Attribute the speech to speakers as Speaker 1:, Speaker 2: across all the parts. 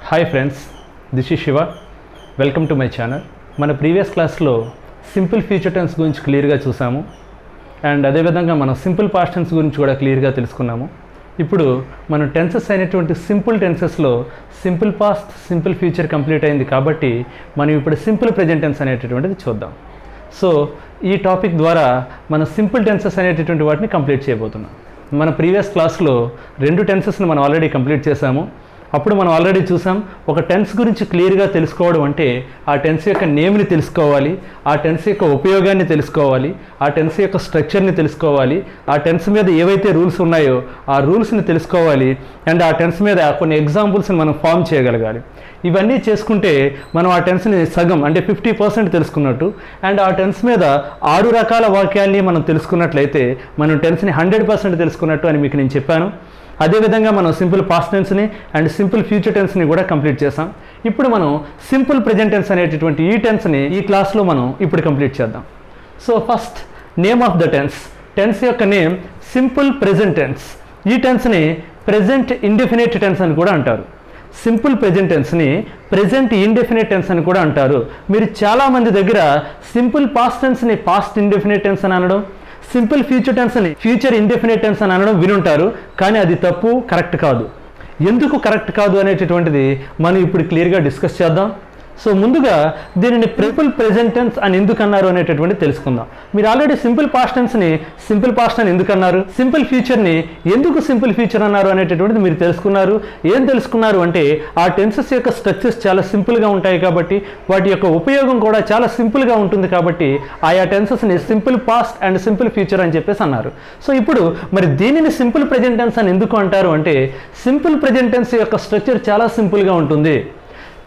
Speaker 1: Hi friends, this is Shiva. Welcome to my channel. మన previous క్లాస్లో simple future tense గురించి క్లియర్గా చూసాము. అండ్ అదేవిధంగా మనం సింపుల్ పాస్ట్ టెన్స్ గురించి కూడా క్లియర్గా తెలుసుకున్నాము. ఇప్పుడు మనం టెన్సెస్ అయినటువంటి సింపుల్ టెన్సెస్లో simple past, simple future complete అయింది కాబట్టి మనం ఇప్పుడు సింపుల్ ప్రెజెంట్ టెన్స్ అనేటటువంటిది చూద్దాం. సో ఈ టాపిక్ ద్వారా మనం సింపుల్ టెన్సెస్ అనేటటువంటి వాటిని కంప్లీట్ చేయబోతున్నాం. మన ప్రీవియస్ క్లాస్లో 2 టెన్సెస్ని మనం ఆల్రెడీ కంప్లీట్ చేసాము. అప్పుడు మనం ఆల్రెడీ చూసాం, ఒక టెన్స్ గురించి క్లియర్గా తెలుసుకోవడం అంటే ఆ టెన్స్ యొక్క నేమ్ని తెలుసుకోవాలి, ఆ టెన్స్ యొక్క ఉపయోగాన్ని తెలుసుకోవాలి, ఆ టెన్స్ యొక్క స్ట్రక్చర్ని తెలుసుకోవాలి, ఆ టెన్స్ మీద ఏవైతే రూల్స్ ఉన్నాయో ఆ రూల్స్ని తెలుసుకోవాలి, అండ్ ఆ టెన్స్ మీద కొన్ని ఎగ్జాంపుల్స్ని మనం ఫామ్ చేయగలగాలి. ఇవన్నీ చేసుకుంటే మనం ఆ టెన్స్ని సగం అంటే 50% తెలుసుకున్నట్టు. అండ్ ఆ టెన్స్ మీద 6 రకాల వాక్యాల్ని మనం తెలుసుకున్నట్లయితే మనం టెన్స్ని 100% తెలుసుకున్నట్టు అని మీకు నేను చెప్పాను. అదేవిధంగా మనం సింపుల్ పాస్ట్ టెన్స్ని అండ్ సింపుల్ ఫ్యూచర్ టెన్స్ని కూడా కంప్లీట్ చేసాం. ఇప్పుడు మనం సింపుల్ ప్రెజెంట్ టెన్స్ అనేటటువంటి ఈ టెన్స్ని ఈ క్లాస్లో మనం ఇప్పుడు కంప్లీట్ చేద్దాం. So first, name of the tense. Tense యొక్క నేమ్ సింపుల్ ప్రెజెంట్ టెన్స్. ఈ టెన్స్ని ప్రెజెంట్ ఇండెఫినిట్ టెన్స్ అని కూడా అంటారు. సింపుల్ ప్రెజెంట్ టెన్స్ని ప్రెజెంట్ ఇండెఫినిట్ టెన్స్ అని కూడా అంటారు. మీరు చాలామంది దగ్గర సింపుల్ పాస్ట్ టెన్స్ని పాస్ట్ ఇండెఫినిట్ టెన్స్ అని అనడం, సింపుల్ ఫ్యూచర్ టెన్స్ని ఫ్యూచర్ ఇండెఫినిట్ టెన్స్ అని అనడం వినుంటారు. కానీ అది తప్పు, కరెక్ట్ కాదు. ఎందుకు కరెక్ట్ కాదు అనేటటువంటిది మనం ఇప్పుడు క్లియర్గా డిస్కస్ చేద్దాం. సో ముందుగా దీనిని సింపుల్ ప్రెజెంట్ టెన్స్ అని ఎందుకు అన్నారు అనేటటువంటి తెలుసుకుందాం. మీరు ఆల్రెడీ సింపుల్ పాస్ట్ టెన్స్ని సింపుల్ పాస్ట్ అని ఎందుకు అన్నారు, సింపుల్ ఫ్యూచర్ని ఎందుకు సింపుల్ ఫ్యూచర్ అన్నారు అనేటటువంటిది మీరు తెలుసుకున్నారు. ఏం తెలుసుకున్నారు అంటే ఆ టెన్సెస్ యొక్క స్ట్రక్చర్స్ చాలా సింపుల్గా ఉంటాయి కాబట్టి వాటి యొక్క ఉపయోగం కూడా చాలా సింపుల్గా ఉంటుంది కాబట్టి ఆయా టెన్సెస్ని simple past and simple future అని చెప్పేసి అన్నారు. సో ఇప్పుడు మరి దీనిని సింపుల్ ప్రెజెంట్ టెన్స్ అని ఎందుకు అంటారు అంటే సింపుల్ ప్రెజెంట్ టెన్స్ యొక్క స్ట్రక్చర్ చాలా సింపుల్గా ఉంటుంది.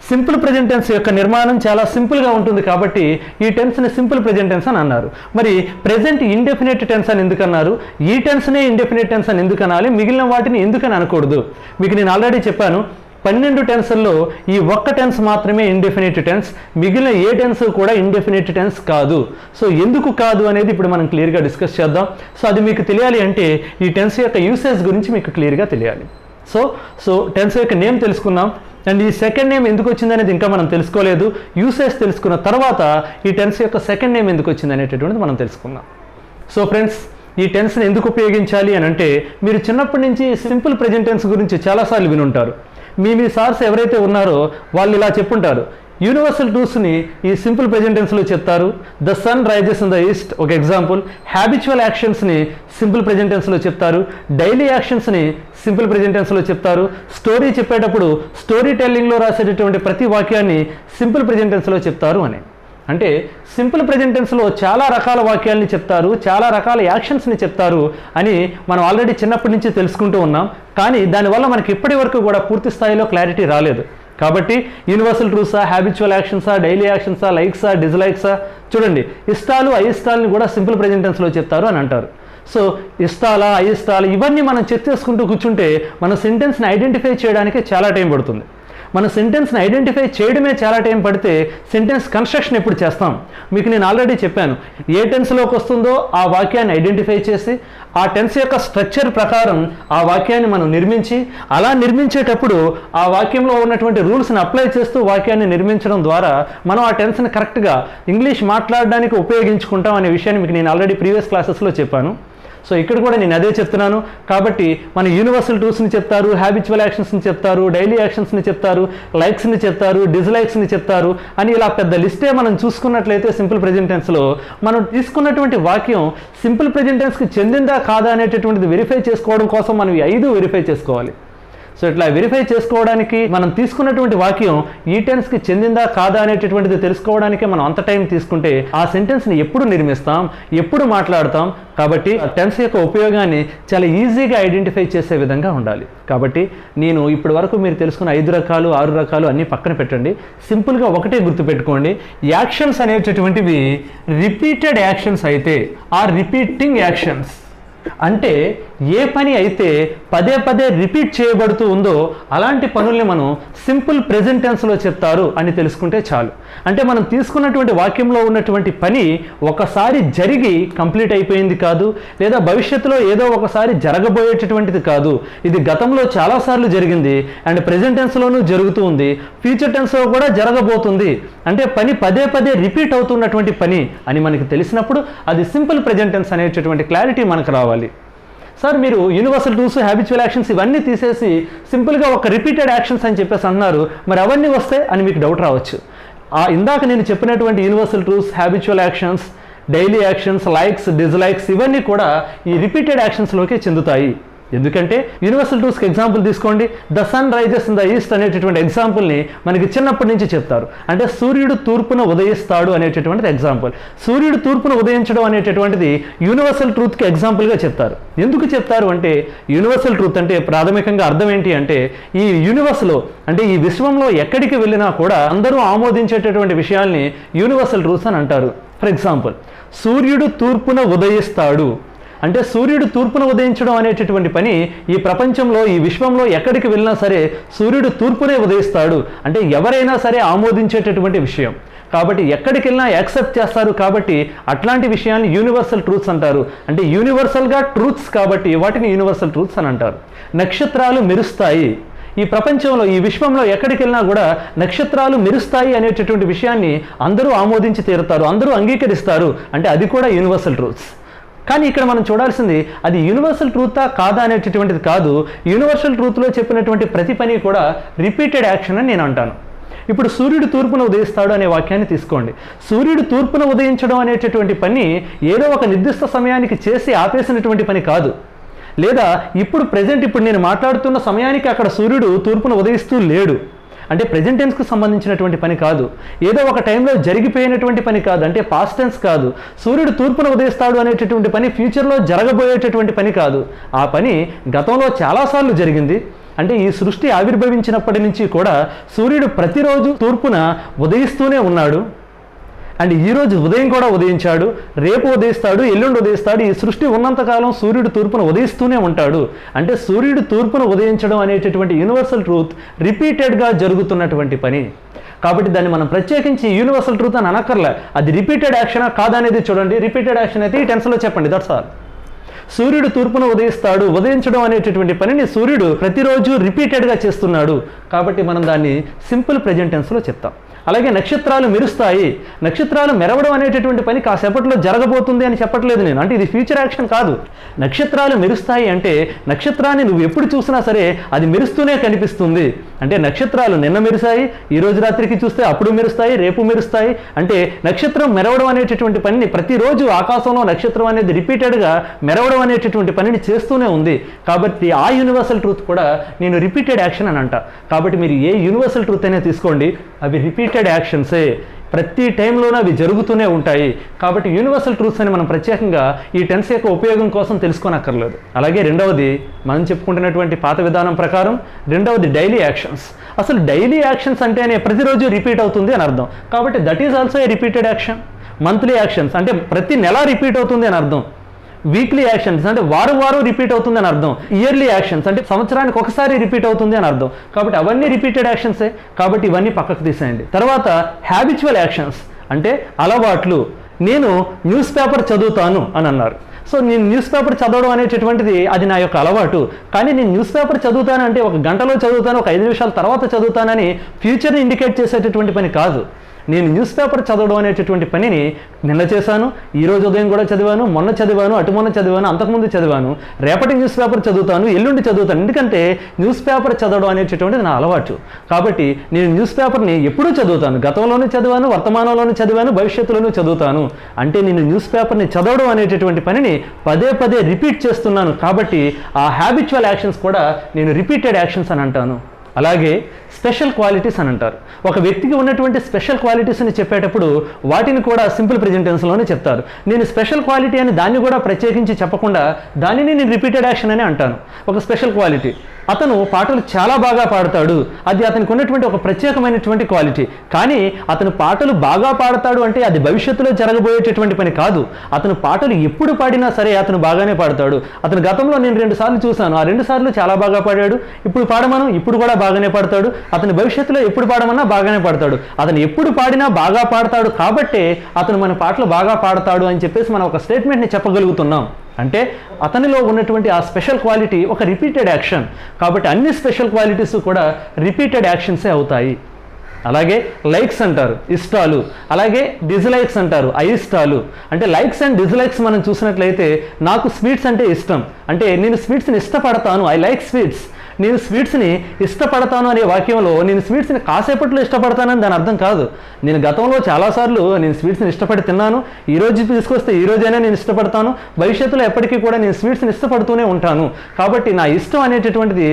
Speaker 1: సింపుల్ ప్రెజెంట్ టెన్స్ యొక్క నిర్మాణం చాలా సింపుల్గా ఉంటుంది కాబట్టి ఈ టెన్స్ని సింపుల్ ప్రెజెంట్ టెన్స్ అని అన్నారు. మరి ప్రెజెంట్ ఇండెఫినిట్ టెన్స్ అని ఎందుకు అన్నారు, ఈ టెన్స్నే ఇండెఫినిట్ టెన్స్ అని ఎందుకు అనాలి, మిగిలిన వాటిని ఎందుకని అనకూడదు? మీకు నేను ఆల్రెడీ చెప్పాను, 12 టెన్స్ల్లో ఈ ఒక్క టెన్స్ మాత్రమే ఇండెఫినిట్ టెన్స్, మిగిలిన ఏ టెన్స్ కూడా ఇండెఫినిట్ టెన్స్ కాదు. సో ఎందుకు కాదు అనేది ఇప్పుడు మనం క్లియర్గా డిస్కస్ చేద్దాం. సో అది మీకు తెలియాలి అంటే ఈ టెన్స్ యొక్క యూసేజ్ గురించి మీకు క్లియర్గా తెలియాలి. సో టెన్స్ యొక్క నేమ్ తెలుసుకున్నాం, అండ్ ఈ సెకండ్ నేమ్ ఎందుకు వచ్చింది అనేది ఇంకా మనం తెలుసుకోలేదు. యూసేజ్ తెలుసుకున్న తర్వాత ఈ టెన్స్ యొక్క సెకండ్ నేమ్ ఎందుకు వచ్చింది అనేటటువంటిది మనం తెలుసుకుందాం. సో ఫ్రెండ్స్, ఈ టెన్స్ని ఎందుకు ఉపయోగించాలి అని అంటే మీరు చిన్నప్పటి నుంచి సింపుల్ ప్రెజెంట్ టెన్స్ గురించి చాలాసార్లు వినుంటారు. మీ సార్స్ ఎవరైతే ఉన్నారో వాళ్ళు ఇలా చెప్పుంటారు, యూనివర్సల్ ట్రూత్స్ని ఈ సింపుల్ ప్రెజెంట్ టెన్స్లో చెప్తారు. The sun rises in the east ఒక ఎగ్జాంపుల్. హ్యాబిచువల్ యాక్షన్స్ని సింపుల్ ప్రెజెంట్ టెన్స్లో చెప్తారు. డైలీ యాక్షన్స్ని సింపుల్ ప్రెజెంట్ టెన్స్లో చెప్తారు. స్టోరీ చెప్పేటప్పుడు స్టోరీ టెల్లింగ్లో రాసేటటువంటి ప్రతి వాక్యాన్ని సింపుల్ ప్రెజెంట్ టెన్స్లో చెప్తారు అని. అంటే సింపుల్ ప్రెజెంట్ టెన్స్లో చాలా రకాల వాక్యాలని చెప్తారు, చాలా రకాల యాక్షన్స్ని చెప్తారు అని మనం ఆల్రెడీ చిన్నప్పటి నుంచి తెలుసుకుంటూ ఉన్నాం. కానీ దానివల్ల మనకి ఇప్పటి వరకు కూడా పూర్తి స్థాయిలో క్లారిటీ రాలేదు. కాబట్టి యూనివర్సల్ ట్రూత్సా, హ్యాబిచువల్ యాక్షన్సా, డైలీ యాక్షన్సా, లైక్సా, డిస్లైక్సా, చూడండి ఇష్టాలు అయిష్టాలని కూడా సింపుల్ ప్రెజెంట్ టెన్స్లో చెప్తారు అని అంటారు. సో ఇష్టాలా, అయిష్టాలు ఇవన్నీ మనం చెక్ చేసుకుంటూ కూర్చుంటే మన సెంటెన్స్ని ఐడెంటిఫై చేయడానికి చాలా టైం పడుతుంది. మన సెంటెన్స్ని ఐడెంటిఫై చేయడమే చాలా టైం పడితే సెంటెన్స్ కన్స్ట్రక్షన్ ఎప్పుడు చేస్తాం? మీకు నేను ఆల్రెడీ చెప్పాను, ఏ టెన్స్లోకి వస్తుందో ఆ వాక్యాన్ని ఐడెంటిఫై చేసి ఆ టెన్స్ యొక్క స్ట్రక్చర్ ప్రకారం ఆ వాక్యాన్ని మనం నిర్మించి, అలా నిర్మించేటప్పుడు ఆ వాక్యంలో ఉన్నటువంటి రూల్స్ని అప్లై చేస్తూ వాక్యాన్ని నిర్మించడం ద్వారా మనం ఆ టెన్స్ని కరెక్ట్గా ఇంగ్లీష్ మాట్లాడడానికి ఉపయోగించుకుంటాం అనే విషయాన్ని మీకు నేను ఆల్రెడీ ప్రీవియస్ క్లాసెస్లో చెప్పాను. సో ఇక్కడ కూడా నేను అదే చెప్తున్నాను. కాబట్టి మన యూనివర్సల్ ట్రూత్స్ని చెప్తారు, హ్యాబిచువల్ యాక్షన్స్ని చెప్తారు, డైలీ యాక్షన్స్ని చెప్తారు, లైక్స్ని చెప్తారు, డిస్లైక్స్ని చెప్తారు అని ఇలా పెద్ద లిస్టే మనం చూసుకున్నట్లయితే సింపుల్ ప్రెజెంట్ టెన్స్లో మనం తీసుకున్నటువంటి వాక్యం సింపుల్ ప్రెజెంట్ టెన్స్కి చెందిందా కాదా అనేటటువంటిది వెరిఫై చేసుకోవడం కోసం మనం ఈ 5 వెరిఫై చేసుకోవాలి. సో ఇట్లా వెరిఫై చేసుకోవడానికి మనం తీసుకున్నటువంటి వాక్యం ఈ టెన్స్కి చెందిందా కాదా అనేటటువంటిది తెలుసుకోవడానికే మనం అంత టైం తీసుకుంటే ఆ సెంటెన్స్ని ఎప్పుడు నిర్మిస్తాం, ఎప్పుడు మాట్లాడతాం. కాబట్టి ఆ టెన్స్ యొక్క ఉపయోగాన్ని చాలా ఈజీగా ఐడెంటిఫై చేసే విధంగా ఉండాలి. కాబట్టి నేను ఇప్పటి వరకు మీరు తెలుసుకున్న 5 రకాలు 6 రకాలు అన్నీ పక్కన పెట్టండి. సింపుల్గా ఒకటే గుర్తుపెట్టుకోండి, యాక్షన్స్ అనేటటువంటివి రిపీటెడ్ యాక్షన్స్ అయితే ఆ రిపీటింగ్ యాక్షన్స్ అంటే ఏ పని అయితే పదే పదే రిపీట్ చేయబడుతూ ఉందో అలాంటి పనుల్ని మనం సింపుల్ ప్రెజెంట్ టెన్స్లో చెప్తారు అని తెలుసుకుంటే చాలు. అంటే మనం తీసుకున్నటువంటి వాక్యంలో ఉన్నటువంటి పని ఒకసారి జరిగి కంప్లీట్ అయిపోయింది కాదు, లేదా భవిష్యత్తులో ఏదో ఒకసారి జరగబోయేటటువంటిది కాదు. ఇది గతంలో చాలాసార్లు జరిగింది అండ్ ప్రెజెంట్ టెన్స్లోనూ జరుగుతూ ఉంది, ఫ్యూచర్ టెన్స్లో కూడా జరగబోతుంది. అంటే పని పదే పదే రిపీట్ అవుతున్నటువంటి పని అని మనకి తెలిసినప్పుడు అది సింపుల్ ప్రెజెంట్ టెన్స్ అనేటటువంటి క్లారిటీ మనకు రావాలి. సార్ మీరు యూనివర్సల్ ట్రూత్స్, హ్యాబిచువల్ యాక్షన్స్ ఇవన్నీ తీసేసి సింపుల్గా ఒక రిపీటెడ్ యాక్షన్స్ అని చెప్పేసి అన్నారు, మరి అవన్నీ వస్తే అని మీకు డౌట్ రావచ్చు. ఇందాక నేను చెప్పినటువంటి universal truths, habitual actions, daily actions, likes, dislikes ఇవన్నీ కూడా ఈ రిపీటెడ్ యాక్షన్స్లోకి చెందుతాయి. ఎందుకంటే యూనివర్సల్ ట్రూత్స్కి ఎగ్జాంపుల్ తీసుకోండి. The sun rises in the east అనేటటువంటి ఎగ్జాంపుల్ని మనకి చిన్నప్పటి నుంచి చెప్తారు. అంటే సూర్యుడు తూర్పున ఉదయిస్తాడు అనేటటువంటిది ఎగ్జాంపుల్. సూర్యుడు తూర్పున ఉదయించడం అనేటటువంటిది యూనివర్సల్ ట్రూత్కి ఎగ్జాంపుల్గా చెప్తారు. ఎందుకు చెప్తారు అంటే యూనివర్సల్ ట్రూత్ అంటే ప్రాథమికంగా అర్థం ఏంటి అంటే ఈ యూనివర్స్లో అంటే ఈ విశ్వంలో ఎక్కడికి వెళ్ళినా కూడా అందరూ ఆమోదించేటటువంటి విషయాల్ని యూనివర్సల్ ట్రూత్స్ అని అంటారు. ఫర్ ఎగ్జాంపుల్, సూర్యుడు తూర్పున ఉదయిస్తాడు అంటే సూర్యుడు తూర్పున ఉదయించడం అనేటటువంటి పని ఈ ప్రపంచంలో ఈ విశ్వంలో ఎక్కడికి వెళ్ళినా సరే సూర్యుడు తూర్పునే ఉదయిస్తాడు అంటే ఎవరైనా సరే ఆమోదించేటటువంటి విషయం. కాబట్టి ఎక్కడికి వెళ్ళినా యాక్సెప్ట్ చేస్తారు. కాబట్టి అట్లాంటి విషయాన్ని యూనివర్సల్ ట్రూత్స్ అంటారు. అంటే యూనివర్సల్గా ట్రూత్స్ కాబట్టి వాటిని యూనివర్సల్ ట్రూత్స్ అని అంటారు. నక్షత్రాలు మెరుస్తాయి, ఈ ప్రపంచంలో ఈ విశ్వంలో ఎక్కడికి వెళ్ళినా కూడా నక్షత్రాలు మెరుస్తాయి అనేటటువంటి విషయాన్ని అందరూ ఆమోదించి తీరుతారు, అందరూ అంగీకరిస్తారు. అంటే అది కూడా యూనివర్సల్ ట్రూత్స్. కానీ ఇక్కడ మనం చూడాల్సింది అది యూనివర్సల్ ట్రూతా కాదా అనేటటువంటిది కాదు. యూనివర్సల్ ట్రూత్లో చెప్పినటువంటి ప్రతి పని కూడా రిపీటెడ్ యాక్షన్ అని నేను అంటాను. ఇప్పుడు సూర్యుడు తూర్పున ఉదయిస్తాడు అనే వాక్యాన్ని తీసుకోండి. సూర్యుడు తూర్పున ఉదయించడం అనేటటువంటి పని ఏదో ఒక నిర్దిష్ట సమయానికి చేసి ఆపేసినటువంటి పని కాదు. లేదా ఇప్పుడు నేను మాట్లాడుతున్న సమయానికి అక్కడ సూర్యుడు తూర్పున ఉదయిస్తూ లేడు. అంటే ప్రెజెంట్ టెన్స్కి సంబంధించినటువంటి పని కాదు, ఏదో ఒక టైంలో జరిగిపోయినటువంటి పని కాదు, అంటే పాస్ట్ టెన్స్ కాదు. సూర్యుడు తూర్పున ఉదయిస్తాడు అనేటటువంటి పని ఫ్యూచర్లో జరగబోయేటటువంటి పని కాదు. ఆ పని గతంలో చాలాసార్లు జరిగింది. అంటే ఈ సృష్టి ఆవిర్భవించినప్పటి నుంచి కూడా సూర్యుడు ప్రతిరోజు తూర్పున ఉదయిస్తూనే ఉన్నాడు. అండ్ ఈరోజు ఉదయం కూడా ఉదయించాడు, రేపు ఉదయిస్తాడు, ఎల్లుండి ఉదయిస్తాడు. ఈ సృష్టి ఉన్నంతకాలం సూర్యుడు తూర్పున ఉదయిస్తూనే ఉంటాడు. అంటే సూర్యుడు తూర్పున ఉదయించడం అనేటటువంటి యూనివర్సల్ ట్రూత్ రిపీటెడ్గా జరుగుతున్నటువంటి పని. కాబట్టి దాన్ని మనం ప్రత్యేకించి యూనివర్సల్ ట్రూత్ అని అనక్కర్లే. అది రిపీటెడ్ యాక్షనా కాదనేది చూడండి. రిపీటెడ్ యాక్షన్ అయితే ఈ టెన్స్లో చెప్పండి, దట్స్ ఆల్. సూర్యుడు తూర్పున ఉదయిస్తాడు, ఉదయించడం అనేటటువంటి పనిని సూర్యుడు ప్రతిరోజు రిపీటెడ్గా చేస్తున్నాడు. కాబట్టి మనం దాన్ని సింపుల్ ప్రెజెంట్ టెన్స్లో చెప్తాం. అలాగే నక్షత్రాలు మెరుస్తాయి, నక్షత్రాలు మెరవడం అనేటటువంటి పని కాసేపట్లో జరగబోతుంది అని చెప్పట్లేదు నేను. అంటే ఇది ఫ్యూచర్ యాక్షన్ కాదు. నక్షత్రాలు మెరుస్తాయి అంటే నక్షత్రాన్ని నువ్వు ఎప్పుడు చూసినా సరే అది మెరుస్తూనే కనిపిస్తుంది. అంటే నక్షత్రాలు నిన్న మెరిశాయి, ఈ రోజు రాత్రికి చూస్తే అప్పుడు మెరుస్తాయి, రేపు మెరుస్తాయి. అంటే నక్షత్రం మెరవడం అనేటటువంటి పనిని ప్రతిరోజు ఆకాశంలో నక్షత్రం అనేది రిపీటెడ్గా మెరవడం అనేటటువంటి పనిని చేస్తూనే ఉంది. కాబట్టి ఆ యూనివర్సల్ ట్రూత్ కూడా నేను రిపీటెడ్ యాక్షన్ అని అంట. కాబట్టి మీరు ఏ యూనివర్సల్ ట్రూత్ అయినా తీసుకోండి, అవి రిపీటెడ్ యాక్షన్సే. ప్రతి టైంలోనూ అవి జరుగుతూనే ఉంటాయి. కాబట్టి యూనివర్సల్ ట్రూత్స్ అని మనం ప్రత్యేకంగా ఈ టెన్స్ యొక్క ఉపయోగం కోసం తెలుసుకోనక్కర్లేదు. అలాగే రెండవది మనం చెప్పుకుంటున్నటువంటి పాత విధానం ప్రకారం రెండవది డైలీ యాక్షన్స్. అసలు డైలీ యాక్షన్స్ అంటేనే ప్రతిరోజు రిపీట్ అవుతుంది అని అర్థం. కాబట్టి that is also a repeated action. Monthly actions అంటే ప్రతి నెల రిపీట్ అవుతుంది అని అర్థం. వీక్లీ యాక్షన్స్ అంటే వారం రిపీట్ అవుతుంది అని అర్థం. ఇయర్లీ యాక్షన్స్ అంటే సంవత్సరానికి ఒకసారి రిపీట్ అవుతుంది అని అర్థం. కాబట్టి అవన్నీ రిపీటెడ్ యాక్షన్సే. కాబట్టి ఇవన్నీ పక్కకు తీసేయండి. తర్వాత హ్యాబిచువల్ యాక్షన్స్ అంటే అలవాట్లు. నేను న్యూస్ పేపర్ చదువుతాను అని అన్నారు. సో నేను న్యూస్ పేపర్ చదవడం అనేటటువంటిది అది నా యొక్క అలవాటు. కానీ నేను న్యూస్ పేపర్ చదువుతాను అంటే ఒక గంటలో చదువుతాను, ఒక 5 నిమిషాల తర్వాత చదువుతానని ఫ్యూచర్ని ఇండికేట్ చేసేటటువంటి పని కాదు. నేను న్యూస్ పేపర్ చదవడం అనేటటువంటి పనిని నిన్న చేశాను, ఈరోజు ఉదయం కూడా చదివాను, మొన్న చదివాను, అటుమొన్న చదివాను, అంతకుముందు చదివాను, రేపటి న్యూస్ పేపర్ చదువుతాను, ఎల్లుండి చదువుతాను. ఎందుకంటే న్యూస్ పేపర్ చదవడం అనేటటువంటిది నా అలవాటు. కాబట్టి నేను న్యూస్ పేపర్ని ఎప్పుడూ చదువుతాను, గతంలోనూ చదివాను, వర్తమానంలోనూ చదివాను, భవిష్యత్తులోనూ చదువుతాను. అంటే నేను న్యూస్ పేపర్ని చదవడం అనేటటువంటి పనిని పదే పదే రిపీట్ చేస్తున్నాను. కాబట్టి ఆ హ్యాబిచువల్ యాక్షన్స్ కూడా నేను రిపీటెడ్ యాక్షన్స్ అని అంటాను. అలాగే స్పెషల్ క్వాలిటీస్ అని అంటారు. ఒక వ్యక్తికి ఉన్నటువంటి స్పెషల్ క్వాలిటీస్ని చెప్పేటప్పుడు వాటిని కూడా సింపుల్ ప్రెజెంట్ టెన్స్లోనే చెప్తారు. నేను స్పెషల్ క్వాలిటీ అని దాన్ని కూడా ప్రత్యేకించి చెప్పకుండా దానిని నేను రిపీటెడ్ యాక్షన్ అని అంటాను. ఒక స్పెషల్ క్వాలిటీ అతను పాటలు చాలా బాగా పాడతాడు, అది అతనికి ఉన్నటువంటి ఒక ప్రత్యేకమైనటువంటి క్వాలిటీ. కానీ అతను పాటలు బాగా పాడతాడు అంటే అది భవిష్యత్తులో జరగబోయేటటువంటి పని కాదు. అతను పాటలు ఎప్పుడు పాడినా సరే అతను బాగానే పాడతాడు. అతను గతంలో నేను 2 సార్లు చూశాను, ఆ 2 సార్లు చాలా బాగా పాడాడు. ఇప్పుడు పాడమను, ఇప్పుడు కూడా బాగానే పాడతాడు. అతని భవిష్యత్తులో ఎప్పుడు పాడమన్నా బాగానే పాడతాడు. అతను ఎప్పుడు పాడినా బాగా పాడతాడు కాబట్టే అతను మన పాటలు బాగా పాడతాడు అని చెప్పేసి మనం ఒక స్టేట్మెంట్ని చెప్పగలుగుతున్నాం. అంటే అతనిలో ఉన్నటువంటి ఆ స్పెషల్ క్వాలిటీ ఒక రిపీటెడ్ యాక్షన్. కాబట్టి అన్ని స్పెషల్ క్వాలిటీస్ కూడా రిపీటెడ్ యాక్షన్సే అవుతాయి. అలాగే లైక్స్ అంటారు ఇష్టాలు, అలాగే డిజ్లైక్స్ అంటారు అయిష్టాలు. అంటే లైక్స్ అండ్ డిజ్లైక్స్ మనం చూసినట్లయితే నాకు స్వీట్స్ అంటే ఇష్టం, అంటే నేను స్వీట్స్ని ఇష్టపడతాను, ఐ లైక్ స్వీట్స్. నేను స్వీట్స్ని ఇష్టపడతాను అనే వాక్యంలో నేను స్వీట్స్ని కాసేపట్లో ఇష్టపడతానని దాని అర్థం కాదు. నేను గతంలో చాలాసార్లు నేను స్వీట్స్ని ఇష్టపడి తిన్నాను, ఈరోజు తీసుకొస్తే ఈరోజైనా నేను ఇష్టపడతాను, భవిష్యత్తులో ఎప్పటికీ కూడా నేను స్వీట్స్ని ఇష్టపడుతూనే ఉంటాను. కాబట్టి నా ఇష్టం అనేటటువంటిది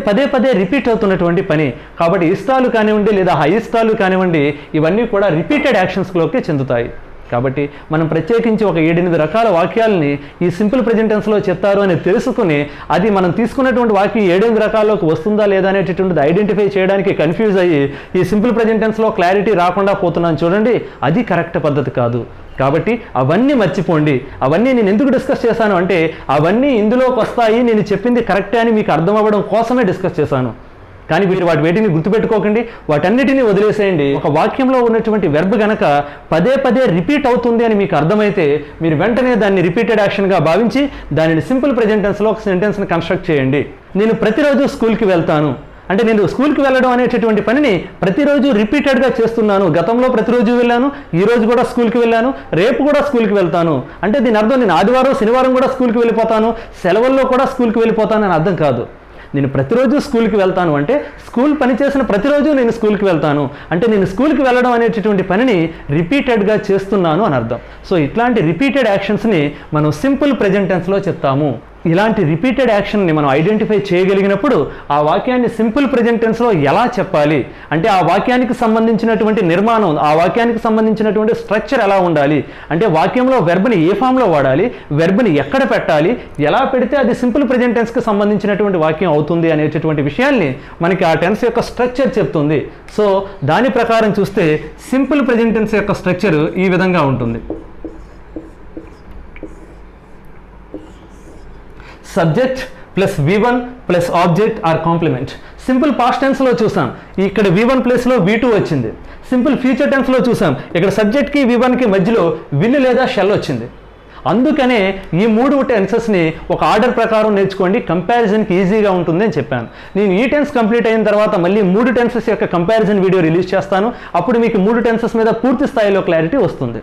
Speaker 1: పదే పదే రిపీట్ అవుతున్నటువంటి పని. కాబట్టి ఇష్టాలు కానివ్వండి లేదా అయిష్టాలు కానివ్వండి, ఇవన్నీ కూడా రిపీటెడ్ యాక్షన్స్లోకి చెందుతాయి. కాబట్టి మనం ప్రత్యేకించి ఒక 7-8 రకాల వాక్యాలని ఈ సింపుల్ ప్రెజెంట్ టెన్స్లో చెప్తారు అని తెలుసుకుని అది మనం తీసుకున్నటువంటి వాక్యం 7-8 రకాల్లోకి వస్తుందా లేదా అనేటటువంటిది ఐడెంటిఫై చేయడానికి కన్ఫ్యూజ్ అయ్యి ఈ సింపుల్ ప్రెజెంట్ టెన్స్లో క్లారిటీ రాకుండా పోతున్నాను చూడండి, అది కరెక్ట్ పద్ధతి కాదు. కాబట్టి అవన్నీ మర్చిపోండి. అవన్నీ నేను ఎందుకు డిస్కస్ చేశాను అంటే అవన్నీ ఇందులోకి వస్తాయి, నేను చెప్పింది కరెక్టే అని మీకు అర్థం అవ్వడం కోసమే డిస్కస్ చేశాను. కానీ మీరు వేటిని గుర్తుపెట్టుకోకండి, వాటన్నిటిని వదిలేసేయండి. ఒక వాక్యంలో ఉన్నటువంటి వెర్బ్ గనక పదే రిపీట్ అవుతుంది అని మీకు అర్థమైతే మీరు వెంటనే దాన్ని రిపీటెడ్ యాక్షన్గా భావించి దానిని సింపుల్ ప్రెజెంట్ టెన్స్లో ఒక సెంటెన్స్ని కన్స్ట్రక్ట్ చేయండి. నేను ప్రతిరోజు స్కూల్కి వెళ్తాను అంటే నేను స్కూల్కి వెళ్ళడం అనేటటువంటి పనిని ప్రతిరోజు రిపీటెడ్గా చేస్తున్నాను. గతంలో ప్రతిరోజు వెళ్ళాను, ఈరోజు కూడా స్కూల్కి వెళ్ళాను, రేపు కూడా స్కూల్కి వెళ్తాను. అంటే దీని అర్థం నేను ఆదివారం శనివారం కూడా స్కూల్కి వెళ్ళిపోతాను, సెలవుల్లో కూడా స్కూల్కి వెళ్ళిపోతాను అని అర్థం కాదు. నేను ప్రతిరోజు స్కూల్కి వెళ్తాను అంటే స్కూల్ పని చేసిన ప్రతిరోజు నేను స్కూల్కి వెళ్తాను అంటే నేను స్కూల్కి వెళ్ళడం అనేటటువంటి పనిని రిపీటెడ్గా చేస్తున్నాను అని అర్థం. సో ఇట్లాంటి రిపీటెడ్ యాక్షన్స్ని మనం సింపుల్ ప్రెజెంట్ టెన్స్లో చెప్తాము. ఇలాంటి రిపీటెడ్ యాక్షన్ని మనం ఐడెంటిఫై చేయగలిగినప్పుడు ఆ వాక్యాన్ని సింపుల్ ప్రెజెంట్ టెన్స్లో ఎలా చెప్పాలి అంటే ఆ వాక్యానికి సంబంధించినటువంటి నిర్మాణం, ఆ వాక్యానికి సంబంధించినటువంటి స్ట్రక్చర్ ఎలా ఉండాలి, అంటే వాక్యంలో వెర్బ్ని ఏ ఫామ్లో వాడాలి, వెర్బ్ని ఎక్కడ పెట్టాలి, ఎలా పెడితే అది సింపుల్ ప్రెజెంట్ టెన్స్కి సంబంధించినటువంటి వాక్యం అవుతుంది అనేటటువంటి విషయాల్ని మనకి ఆ టెన్స్ యొక్క స్ట్రక్చర్ చెప్తుంది. సో దాని ప్రకారం చూస్తే సింపుల్ ప్రెజెంట్ టెన్స్ యొక్క స్ట్రక్చర్ ఈ విధంగా ఉంటుంది. Subject plus V1 plus object or complement. Simple past టెన్స్లో చూసాం, ఇక్కడ V1 ప్లేస్లో V2 వచ్చింది. సింపుల్ ఫ్యూచర్ టెన్స్లో చూసాం, ఇక్కడ సబ్జెక్ట్కి V1కి మధ్యలో విల్ లేదా షెల్ వచ్చింది. అందుకనే ఈ 3 టెన్సెస్ని ఒక ఆర్డర్ ప్రకారం నేర్చుకోండి, కంపారిజన్కి ఈజీగా ఉంటుంది అని చెప్పాను. నేను ఈ టెన్స్ కంప్లీట్ అయిన తర్వాత మళ్ళీ 3 టెన్సెస్ యొక్క కంపారిజన్ వీడియో రిలీజ్ చేస్తాను. అప్పుడు మీకు 3 టెన్సెస్ మీద పూర్తి స్థాయిలో క్లారిటీ వస్తుంది.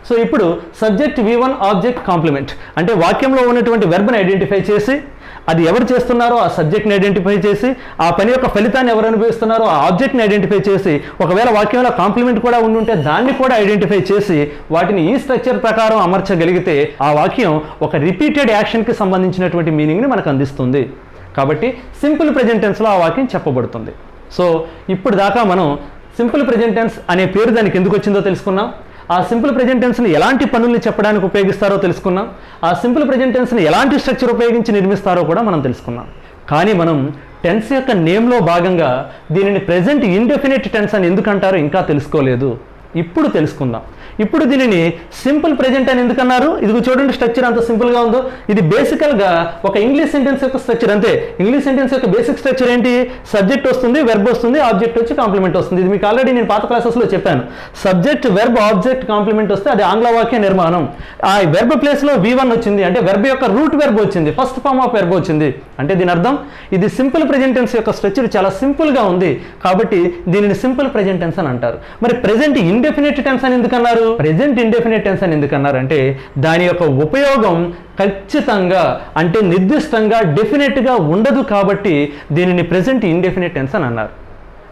Speaker 1: సో ఇప్పుడు సబ్జెక్ట్ V1 ఆబ్జెక్ట్ కాంప్లిమెంట్ అంటే వాక్యంలో ఉన్నటువంటి వెర్బ్ని ఐడెంటిఫై చేసి అది ఎవరు చేస్తున్నారో ఆ సబ్జెక్ట్ని ఐడెంటిఫై చేసి ఆ పని యొక్క ఫలితాన్ని ఎవరు అనుభవిస్తున్నారో ఆ ఆబ్జెక్ట్ని ఐడెంటిఫై చేసి ఒకవేళ వాక్యంలో కాంప్లిమెంట్ కూడా ఉండుంటే దాన్ని కూడా ఐడెంటిఫై చేసి వాటిని ఈ స్ట్రక్చర్ ప్రకారం అమర్చగలిగితే ఆ వాక్యం ఒక రిపీటెడ్ యాక్షన్కి సంబంధించినటువంటి మీనింగ్ని మనకు అందిస్తుంది. కాబట్టి సింపుల్ ప్రెజెంట్ టెన్స్లో ఆ వాక్యం చెప్పబడుతుంది. సో ఇప్పుడు దాకా మనం సింపుల్ ప్రెజెంట్ టెన్స్ అనే పేరు దానికి ఎందుకు వచ్చిందో తెలుసుకున్నాం. ఆ సింపుల్ ప్రెజెంట్ టెన్స్ని ఎలాంటి పనుల్ని చెప్పడానికి ఉపయోగిస్తారో తెలుసుకున్నాం. ఆ సింపుల్ ప్రెజెంట్ టెన్స్ని ఎలాంటి స్ట్రక్చర్ ఉపయోగించి నిర్మిస్తారో కూడా మనం తెలుసుకున్నాం. కానీ మనం టెన్స్ యొక్క నేమ్లో భాగంగా దీనిని ప్రెజెంట్ ఇండెఫినిట్ టెన్స్ అని ఎందుకు అంటారో ఇంకా తెలుసుకోలేదు. ఇప్పుడు తెలుసుకుందాం. ఇప్పుడు దీనిని సింపుల్ ప్రెజెంట్ అని ఎందుకన్నారు? ఇది చూడండి, స్ట్రక్చర్ అంత సింపుల్గా ఉందో. ఇది బేసికల్గా ఒక ఇంగ్లీష్ సెంటెన్స్ యొక్క స్ట్రక్చర్ అంతే. ఇంగ్లీష్ సెంటెన్స్ యొక్క బేసిక్ స్ట్రక్చర్ ఏంటి? సబ్జెక్ట్ వస్తుంది, వెర్బ్ వస్తుంది, ఆబ్జెక్ట్ వచ్చి కాంప్లిమెంట్ వస్తుంది. ఇది మీకు ఆల్రెడీ నేను పాత క్లాసెస్లో చెప్పాను. సబ్జెక్ట్, వెర్బ్, ఆబ్జెక్ట్, కాంప్లిమెంట్ వస్తే అది ఆంగ్ల వాక్య నిర్మాణం. ఆ వెర్బ్ ప్లేస్లో V1 వచ్చింది అంటే వెర్బ్ యొక్క రూట్ వెర్బ్ వచ్చింది, ఫస్ట్ ఫార్మ్ ఆఫ్ వెర్బ్ వచ్చింది. అంటే దీని అర్థం ఇది సింపుల్ ప్రెజెంట్ టెన్స్ యొక్క స్ట్రక్చర్ చాలా సింపుల్గా ఉంది కాబట్టి దీనిని సింపుల్ ప్రెజెంట్ టెన్స్ అని అంటారు. మరి ప్రెజెంట్ ఇండెఫినిట్ టెన్స్ అని ఎందుకన్నారు? ప్రెజెంట్ ఇండెఫినిట్ టెన్స్ అని ఎందుకన్నారు అంటే దాని యొక్క ఉపయోగం ఖచ్చితంగా అంటే నిర్దిష్టంగా డెఫినెట్గా ఉండదు కాబట్టి దీనిని ప్రెజెంట్ ఇండెఫినిట్ టెన్స్ అని అన్నారు.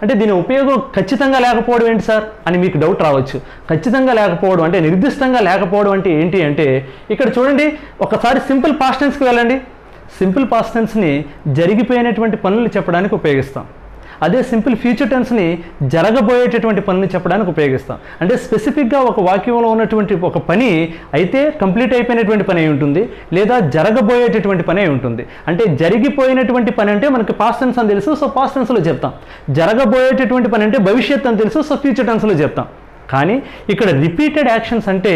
Speaker 1: అంటే దీని ఉపయోగం ఖచ్చితంగా లేకపోవడం ఏంటి సార్ అని మీకు డౌట్ రావచ్చు. ఖచ్చితంగా లేకపోవడం అంటే నిర్దిష్టంగా లేకపోవడం అంటే ఏంటి అంటే ఇక్కడ చూడండి, ఒకసారి సింపుల్ పాస్ట్ టెన్స్కి వెళ్ళండి. సింపుల్ పాస్ట్ టెన్స్ని జరిగిపోయినటువంటి పనులు చెప్పడానికి ఉపయోగిస్తాం. అదే సింపుల్ ఫ్యూచర్ టెన్స్ని జరగబోయేటటువంటి పనిని చెప్పడానికి ఉపయోగిస్తాం. అంటే స్పెసిఫిక్గా ఒక వాక్యంలో ఉన్నటువంటి ఒక పని అయితే కంప్లీట్ అయిపోయినటువంటి పని అయి ఉంటుంది, లేదా జరగబోయేటటువంటి పని అయి ఉంటుంది. అంటే జరిగిపోయినటువంటి పని అంటే మనకి పాస్ట్ టెన్స్ అని తెలుసు, సో పాస్ట్ టెన్స్లో చెప్తాం. జరగబోయేటటువంటి పని అంటే భవిష్యత్ అని తెలుసు, సో ఫ్యూచర్ టెన్స్లో చెప్తాం. కానీ ఇక్కడ రిపీటెడ్ యాక్షన్స్ అంటే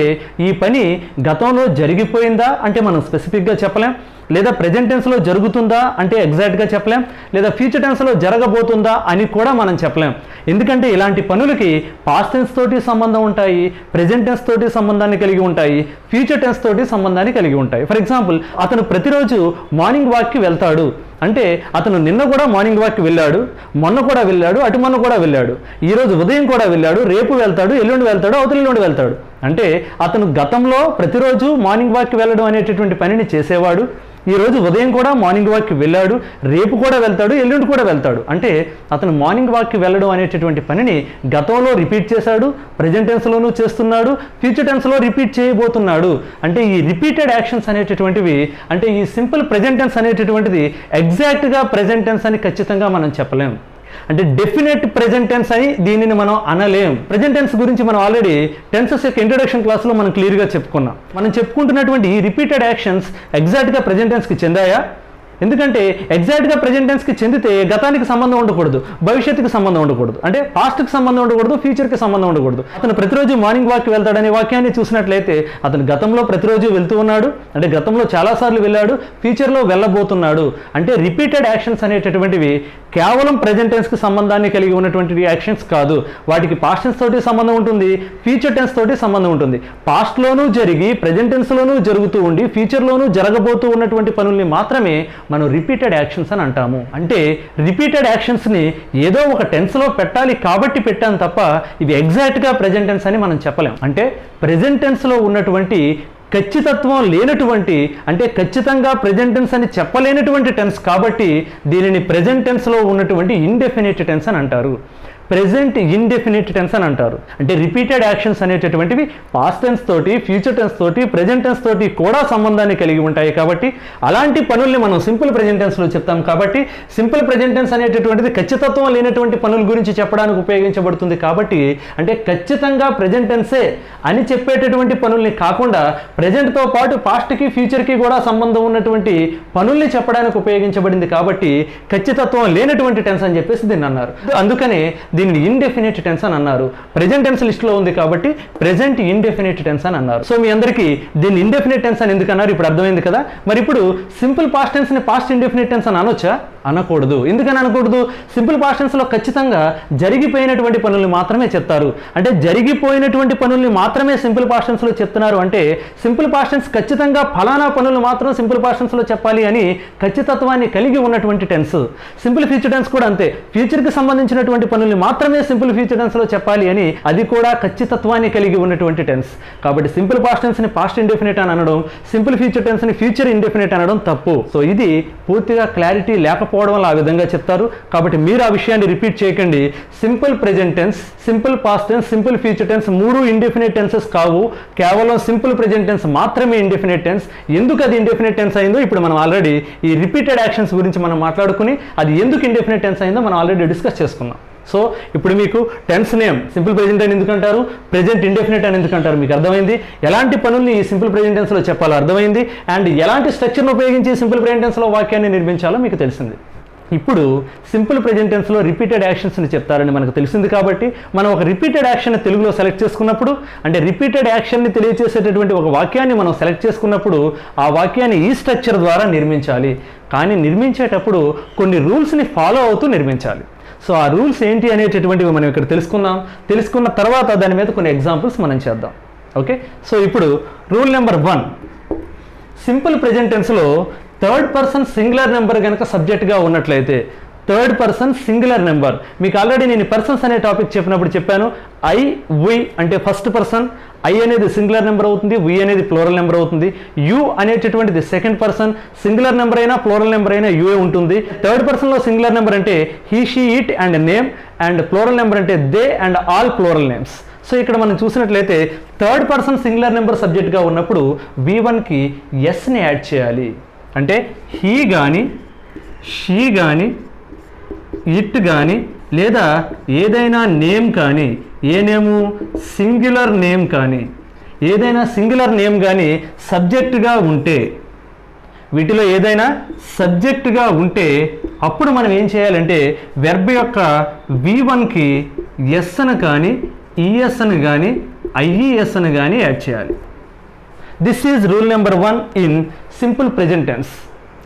Speaker 1: ఈ పని గతంలో జరిగిపోయిందా అంటే మనం స్పెసిఫిక్గా చెప్పలేం, లేదా ప్రెజెంట్ టెన్స్లో జరుగుతుందా అంటే ఎగ్జాక్ట్గా చెప్పలేం, లేదా ఫ్యూచర్ టెన్స్లో జరగబోతుందా అని కూడా మనం చెప్పలేం. ఎందుకంటే ఇలాంటి పనులకి పాస్ట్ టెన్స్ తోటి సంబంధం ఉంటాయి, ప్రెజెంట్ టెన్స్ తోటి సంబంధాన్ని కలిగి ఉంటాయి, ఫ్యూచర్ టెన్స్ తోటి సంబంధాన్ని కలిగి ఉంటాయి. ఫర్ ఎగ్జాంపుల్, అతను ప్రతిరోజు మార్నింగ్ వాక్కి వెళ్తాడు అంటే అతను నిన్న కూడా మార్నింగ్ వాక్కి వెళ్ళాడు, మొన్న కూడా వెళ్ళాడు, అటు మొన్న కూడా వెళ్ళాడు, ఈరోజు ఉదయం కూడా వెళ్ళాడు, రేపు వెళ్తాడు, ఎల్లుండి వెళ్తాడు, అవతల ఎల్లుండి వెళ్తాడు. అంటే అతను గతంలో ప్రతిరోజు మార్నింగ్ వాక్కి వెళ్ళడం అనేటటువంటి పనిని చేసేవాడు, ఈరోజు ఉదయం కూడా మార్నింగ్ వాక్కి వెళ్ళాడు, రేపు కూడా వెళ్తాడు, ఎల్లుండి కూడా వెళ్తాడు. అంటే అతను మార్నింగ్ వాక్కి వెళ్ళడం అనేటటువంటి పనిని గతంలో రిపీట్ చేశాడు, ప్రెజెంట్ టెన్స్లోనూ చేస్తున్నాడు, ఫ్యూచర్ టెన్స్లో రిపీట్ చేయబోతున్నాడు. అంటే ఈ రిపీటెడ్ యాక్షన్స్ అనేటటువంటివి, అంటే ఈ సింపుల్ ప్రెజెంట్ టెన్స్ అనేటటువంటిది ఎగ్జాక్ట్గా ప్రెజెంట్ టెన్స్ అని ఖచ్చితంగా మనం చెప్పలేం. అంటే డెఫినెట్ ప్రెజెంట్ టెన్స్ అని దీనిని మనం అనలేం. ప్రెజెంట్ టెన్స్ గురించి మనం ఆల్రెడీ టెన్సెస్ యొక్క ఇంట్రొడక్షన్ క్లాస్లో మనం క్లియర్గా చెప్పుకున్నాం. మనం చెప్పుకుంటున్నటువంటి ఈ రిపీటెడ్ యాక్షన్స్ ఎగ్జాక్ట్గా ప్రెజెంట్ టెన్స్కి చెందాయా? ఎందుకంటే ఎగ్జాక్ట్గా ప్రెజెంట్ టెన్స్కి చెందితే గతానికి సంబంధం ఉండకూడదు, భవిష్యత్తుకి సంబంధం ఉండకూడదు, అంటే పాస్ట్కి సంబంధం ఉండకూడదు, ఫ్యూచర్కి సంబంధం ఉండకూడదు. అతను ప్రతిరోజు మార్నింగ్ వాక్కి వెళ్తాడనే వాక్యాన్ని చూసినట్లయితే అతను గతంలో ప్రతిరోజు వెళ్తూ ఉన్నాడు, అంటే గతంలో చాలాసార్లు వెళ్ళాడు, ఫ్యూచర్లో వెళ్ళబోతున్నాడు. అంటే రిపీటెడ్ యాక్షన్స్ అనేటటువంటివి కేవలం ప్రెజెంట్ టెన్స్కి సంబంధాన్ని కలిగి ఉన్నటువంటి యాక్షన్స్ కాదు, వాటికి పాస్ట్ టెన్స్ తోటి సంబంధం ఉంటుంది, ఫ్యూచర్ టెన్స్ తోటి సంబంధం ఉంటుంది. పాస్ట్లోనూ జరిగి ప్రెజెంట్ టెన్స్లోనూ జరుగుతూ ఉండి ఫ్యూచర్లోనూ జరగబోతూ ఉన్నటువంటి పనుల్ని మాత్రమే మనం రిపీటెడ్ యాక్షన్స్ అని అంటాము. అంటే రిపీటెడ్ యాక్షన్స్ని ఏదో ఒక టెన్స్లో పెట్టాలి కాబట్టి పెట్టాను తప్ప ఇవి ఎగ్జాక్ట్గా ప్రెజెంట్ టెన్స్ అని మనం చెప్పలేం. అంటే ప్రెజెంట్ టెన్స్లో ఉన్నటువంటి ఖచ్చితత్వం లేనటువంటి, అంటే ఖచ్చితంగా ప్రెజెంట్ టెన్స్ అని చెప్పలేనటువంటి టెన్స్ కాబట్టి దీనిని ప్రెజెంట్ టెన్స్లో ఉన్నటువంటి ఇండెఫినిట్ టెన్స్ అని అంటారు, ప్రెజెంట్ ఇండెఫినిట్ టెన్స్ అని అంటారు. అంటే రిపీటెడ్ యాక్షన్స్ అనేటటువంటివి పాస్ట్ టెన్స్ తోటి, ఫ్యూచర్ టెన్స్ తోటి, ప్రెజెంట్ టెన్స్ తోటి కూడా సంబంధాన్ని కలిగి ఉంటాయి. కాబట్టి అలాంటి పనుల్ని మనం సింపుల్ ప్రెజెంట్ టెన్స్లో చెప్తాం. కాబట్టి సింపుల్ ప్రెజెంట్ టెన్స్ అనేటటువంటిది ఖచ్చితత్వం లేనటువంటి పనుల గురించి చెప్పడానికి ఉపయోగించబడుతుంది. కాబట్టి అంటే ఖచ్చితంగా ప్రెజెంట్ టెన్సే అని చెప్పేటటువంటి పనుల్ని కాకుండా ప్రెజెంట్తో పాటు పాస్ట్కి, ఫ్యూచర్కి కూడా సంబంధం ఉన్నటువంటి పనుల్ని చెప్పడానికి ఉపయోగించబడింది. కాబట్టి ఖచ్చితత్వం లేనటువంటి టెన్స్ అని చెప్పేసి దీన్ని అన్నారు. అందుకనే దీనిని ఇండెఫినిట్ టెన్స్ అని అన్నారు. ప్రెజెంట్ టెన్స్ లిస్ట్లో ఉంది కాబట్టి ప్రెజెంట్ ఇండెఫినిట్ టెన్స్ అని అన్నారు. సో మీ అందరికీ దీన్ని ఇండెఫినిట్ టెన్స్ అని ఎందుకు అన్నారు ఇప్పుడు అర్థమైంది కదా. మరి ఇప్పుడు సింపుల్ పాస్ట్ టెన్స్ని పాస్ట్ ఇండెఫినిట్ టెన్స్ అని అనొచ్చా? అనకూడదు. ఎందుకని అనకూడదు? సింపుల్ పాస్ట్ టెన్స్లో ఖచ్చితంగా జరిగిపోయినటువంటి పనుల్ని మాత్రమే చెప్తారు. అంటే జరిగిపోయినటువంటి పనుల్ని మాత్రమే సింపుల్ పాస్ట్ టెన్స్లో చెప్తున్నారు. అంటే సింపుల్ పాస్ట్ టెన్స్ ఖచ్చితంగా ఫలానా పనులు మాత్రం సింపుల్ పాస్ట్ టెన్స్లో చెప్పాలి అని ఖచ్చితత్వాన్ని కలిగి ఉన్నటువంటి టెన్స్. సింపుల్ ఫ్యూచర్ టెన్స్ కూడా అంతే, ఫ్యూచర్కి సంబంధించినటువంటి పనుల్ని మాత్రమే సింపుల్ ఫ్యూచర్ టెన్స్లో చెప్పాలి అని అది కూడా ఖచ్చితత్వాన్ని కలిగి ఉన్నటువంటి టెన్స్. కాబట్టి సింపుల్ పాస్ట్ టెన్స్ని పాస్ట్ ఇండెఫినిట్ అని అనడం, సింపుల్ ఫ్యూచర్ టెన్స్ని ఫ్యూచర్ ఇండెఫినిట్ అనడం తప్పు. సో ఇది పూర్తిగా క్లారిటీ లేకపోవడం వల్ల ఆ విధంగా చెప్తారు. కాబట్టి మీరు ఆ విషయాన్ని రిపీట్ చేయకండి. Simple present tense, simple past tense, simple future tense మూడు ఇండెఫినిట్ టెన్సెస్ కావు. కేవలం సింపుల్ ప్రెజెంట్ టెన్స్ మాత్రమే ఇండెఫినిట్ టెన్స్. ఎందుకు అది ఇండెఫినిట్ టెన్స్ అయిందో ఇప్పుడు మనం ఆల్రెడీ ఈ రిపీటెడ్ యాక్షన్స్ గురించి మనం మాట్లాడుకుని అది ఎందుకు ఇండెఫినిట్ టెన్స్ అయిందో మనం ఆల్రెడీ డిస్కస్ చేసుకున్నాం. సో ఇప్పుడు మీకు టెన్స్ నేమ్ సింపుల్ ప్రెజెంట్ అని ఎందుకంటారు, ప్రెజెంట్ ఇండెఫినిట్ అని ఎందుకంటారు మీకు అర్థమైంది. ఎలాంటి పనుల్ని ఈ సింపుల్ ప్రెజెంట్ టెన్స్లో చెప్పాలో అర్థమైంది. అండ్ ఎలాంటి స్ట్రక్చర్ను ఉపయోగించి సింపుల్ ప్రెజెంట్ టెన్స్లో వాక్యాన్ని నిర్మించాలో మీకు తెలిసింది. ఇప్పుడు సింపుల్ ప్రెజెంట్ టెన్స్లో రిపీటెడ్ యాక్షన్స్ని చెప్తారని మనకు తెలిసింది. కాబట్టి మనం ఒక రిపీటెడ్ యాక్షన్ తెలుగులో సెలెక్ట్ చేసుకున్నప్పుడు, అంటే రిపీటెడ్ యాక్షన్ని తెలియజేసేటటువంటి ఒక వాక్యాన్ని మనం సెలెక్ట్ చేసుకున్నప్పుడు ఆ వాక్యాన్ని ఈ స్ట్రక్చర్ ద్వారా నిర్మించాలి. కానీ నిర్మించేటప్పుడు కొన్ని రూల్స్ని ఫాలో అవుతూ నిర్మించాలి. సో ఆ రూల్స్ ఏంటి అనేటటువంటివి మనం ఇక్కడ తెలుసుకున్న తర్వాత దాని మీద కొన్ని ఎగ్జాంపుల్స్ మనం చేద్దాం. ఓకే, సో ఇప్పుడు రూల్ నెంబర్ 1, సింపుల్ ప్రెజెంట్ టెన్స్లో థర్డ్ పర్సన్ సింగులర్ నెంబర్ కనుక సబ్జెక్ట్గా ఉన్నట్లయితే, థర్డ్ పర్సన్ సింగులర్ నెంబర్ మీకు ఆల్రెడీ నేను పర్సన్స్ అనే టాపిక్ చెప్పినప్పుడు చెప్పాను. ఐ, వి అంటే ఫస్ట్ పర్సన్, ఐ అనేది సింగులర్ నెంబర్ అవుతుంది, వి అనేది ప్లూరల్ నెంబర్ అవుతుంది, యు అనేటటువంటిది సెకండ్ పర్సన్. సింగులర్ నెంబర్ అయినా ప్లూరల్ నెంబర్ అయినా యుఏ ఉంటుంది. థర్డ్ పర్సన్లో సింగులర్ నెంబర్ అంటే he, she, it and name, and plural number అంటే they and all plural names. So ఇక్కడ మనం చూసినట్లయితే థర్డ్ పర్సన్ సింగులర్ నెంబర్ సబ్జెక్ట్గా ఉన్నప్పుడు V1కి ఎస్ని యాడ్ చేయాలి. అంటే హీ కానీ, షీ కానీ, ఇట్ కానీ, లేదా ఏదైనా నేమ్ కానీ, ఏ నేము, సింగులర్ నేమ్ కానీ, ఏదైనా సింగులర్ నేమ్ కానీ సబ్జెక్టుగా ఉంటే, వీటిలో ఏదైనా సబ్జెక్టుగా ఉంటే అప్పుడు మనం ఏం చేయాలంటే వెర్బ్ యొక్క V1కి ఎస్ అని కానీ, ఈఎస్ అని కానీ, ఐఈఎస్ అని కానీ యాడ్ చేయాలి. This is rule number 1 in simple present tense.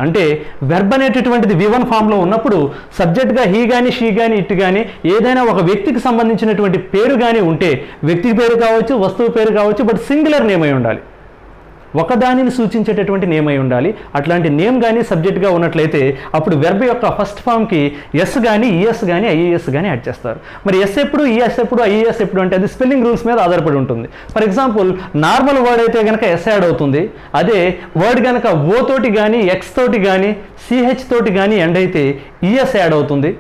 Speaker 1: అంటే వెర్బ్ అనేటటువంటిది V1 ఫామ్లో ఉన్నప్పుడు సబ్జెక్ట్గా హీ కానీ, షీ కానీ, ఇట్ కానీ ఏదైనా ఒక వ్యక్తికి సంబంధించినటువంటి పేరు కానీ ఉంటే, వ్యక్తి పేరు కావచ్చు, వస్తువు పేరు కావచ్చు, బట్ సింగులర్ నేమ్ అయి ఉండాలి, ఒకదానిని సూచించేటటువంటి నేమ్ అయి ఉండాలి. అట్లాంటి నేమ్ కానీ సబ్జెక్ట్గా ఉన్నట్లయితే అప్పుడు వెర్బ్ యొక్క ఫస్ట్ ఫామ్కి ఎస్ కానీ, ఈఎస్ కానీ, ఐఈఎస్ కానీ యాడ్ చేస్తారు. మరి ఎస్ ఎప్పుడు, ఈఎస్ ఎప్పుడు, ఐఈఎస్ ఎప్పుడు అంటే అది స్పెల్లింగ్ రూల్స్ మీద ఆధారపడి ఉంటుంది. ఫర్ ఎగ్జాంపుల్ నార్మల్ వర్డ్ అయితే కనుక ఎస్ యాడ్ అవుతుంది. అదే వర్డ్ కనుక ఓ తోటి కానీ, ఎక్స్ తోటి కానీ, సిహెచ్ తోటి కానీ ఎండ్ అయితే ఈఎస్ యాడ్ అవుతుంది.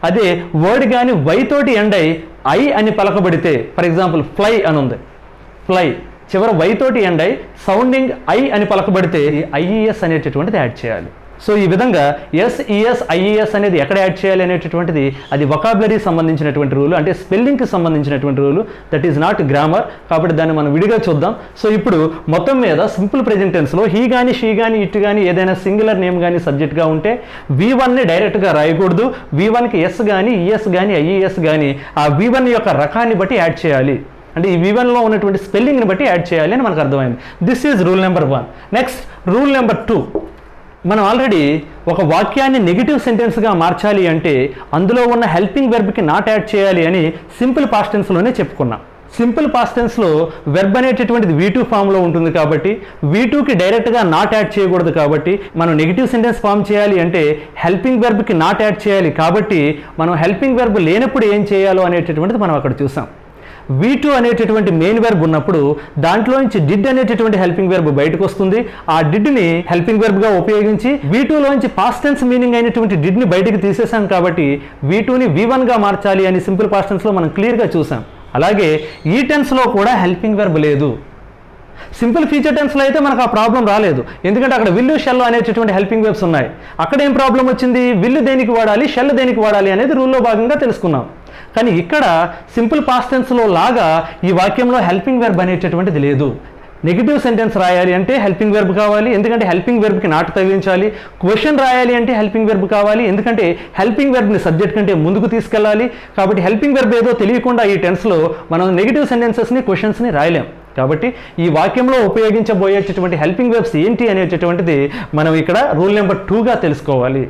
Speaker 1: అదే వర్డ్ కానీ వై తోటి ఎండ్ అయి ఐ అని పలకబడితే, ఫర్ ఎగ్జాంపుల్ ఫ్లై అని ఉంది, ఫ్లై చివరి వై తోటి ఎండ్ అయి సౌండింగ్ ఐ అని పలకబడితే ఐఈఎస్ అనేటటువంటిది యాడ్ చేయాలి. సో ఈ విధంగా ఎస్, ఈఎస్, ఐఈఎస్ అనేది ఎక్కడ యాడ్ చేయాలి అనేటటువంటిది అది వొకాబులరీ సంబంధించినటువంటి రూలు, అంటే స్పెల్లింగ్కి సంబంధించినటువంటి rule, that is not grammar. కాబట్టి దాన్ని మనం విడిగా చూద్దాం. సో ఇప్పుడు మొత్తం మీద సింపుల్ ప్రెజెంట్ టెన్స్లో హీ కానీ, షీ కానీ, ఇట్ కానీ ఏదైనా సింగులర్ నేమ్ కానీ సబ్జెక్ట్గా ఉంటే V1ని డైరెక్ట్గా రాయకూడదు. V1కి ఎస్ కానీ, ఈఎస్ కానీ, ఐఈఎస్ కానీ ఆ V1 యొక్క రకాన్ని బట్టి యాడ్ చేయాలి. అంటే ఈ V1లో ఉన్నటువంటి స్పెల్లింగ్ని బట్టి యాడ్ చేయాలి అని మనకు అర్థమైంది. This is rule number 1. Next rule number 2. మనం ఆల్రెడీ ఒక వాక్యాన్ని నెగిటివ్ సెంటెన్స్గా మార్చాలి అంటే అందులో ఉన్న హెల్పింగ్ వెర్బ్కి నాట్ యాడ్ చేయాలి అని సింపుల్ పాస్ట్ టెన్స్లోనే చెప్పుకున్నాం. సింపుల్ పాస్ట్ టెన్స్లో వెర్బ్ అనేటటువంటిది V2 ఫామ్లో ఉంటుంది కాబట్టి V2కి డైరెక్ట్గా నాట్ యాడ్ చేయకూడదు. కాబట్టి మనం నెగిటివ్ సెంటెన్స్ ఫామ్ చేయాలి అంటే హెల్పింగ్ వెర్బ్కి నాట్ యాడ్ చేయాలి. కాబట్టి మనం హెల్పింగ్ వెర్బ్ లేనప్పుడు ఏం చేయాలో అనేటటువంటిది మనం అక్కడ చూసాం. V2 అనేటటువంటి మెయిన్ వెర్బ్ ఉన్నప్పుడు దాంట్లో నుంచి డిడ్ అనేటటువంటి హెల్పింగ్ వెర్బ్ బయటకు వస్తుంది. ఆ డిడ్ని హెల్పింగ్ వెర్బ్గా ఉపయోగించి V2లోంచి పాస్ట్ టెన్స్ మీనింగ్ అయినటువంటి డిడ్ని బయటకు తీసేసాం. కాబట్టి V2ని V1గా మార్చాలి అని సింపుల్ పాస్ట్ టెన్స్లో మనం క్లియర్గా చూసాం. అలాగే ఈ టెన్స్లో కూడా హెల్పింగ్ వెర్బ్ లేదు. సింపుల్ ఫ్యూచర్ టెన్స్లో అయితే మనకు ఆ ప్రాబ్లం రాలేదు, ఎందుకంటే అక్కడ విల్లు, షెల్ అనేటటువంటి హెల్పింగ్ వెర్బ్స్ ఉన్నాయి. అక్కడ ఏం ప్రాబ్లం వచ్చింది, విల్లు దేనికి వాడాలి, షెల్ దేనికి వాడాలి అనేది రూల్లో భాగంగా తెలుసుకున్నాం. కానీ ఇక్కడ సింపుల్ పాస్ట్ టెన్స్లో లాగా ఈ వాక్యంలో హెల్పింగ్ వెర్బ్ అనేటటువంటిది లేదు. నెగిటివ్ సెంటెన్స్ రాయాలి అంటే హెల్పింగ్ వెర్బ్ కావాలి, ఎందుకంటే హెల్పింగ్ వెర్బ్కి నాట్ తగిలించాలి. క్వశ్చన్ రాయాలి అంటే హెల్పింగ్ వెర్బ్ కావాలి, ఎందుకంటే హెల్పింగ్ వెర్బ్ని సబ్జెక్ట్ కంటే ముందుకు తీసుకెళ్ళాలి. కాబట్టి హెల్పింగ్ వెర్బ్ ఏదో తెలియకుండా ఈ టెన్స్లో మనం నెగిటివ్ సెంటెన్సెస్ని, క్వశ్చన్స్ని రాయలేం. కాబట్టి ఈ వాక్యంలో ఉపయోగించబోయేటటువంటి హెల్పింగ్ వెర్బ్స్ ఏంటి అనేటటువంటిది మనం ఇక్కడ రూల్ నెంబర్ 2గా తెలుసుకోవాలి.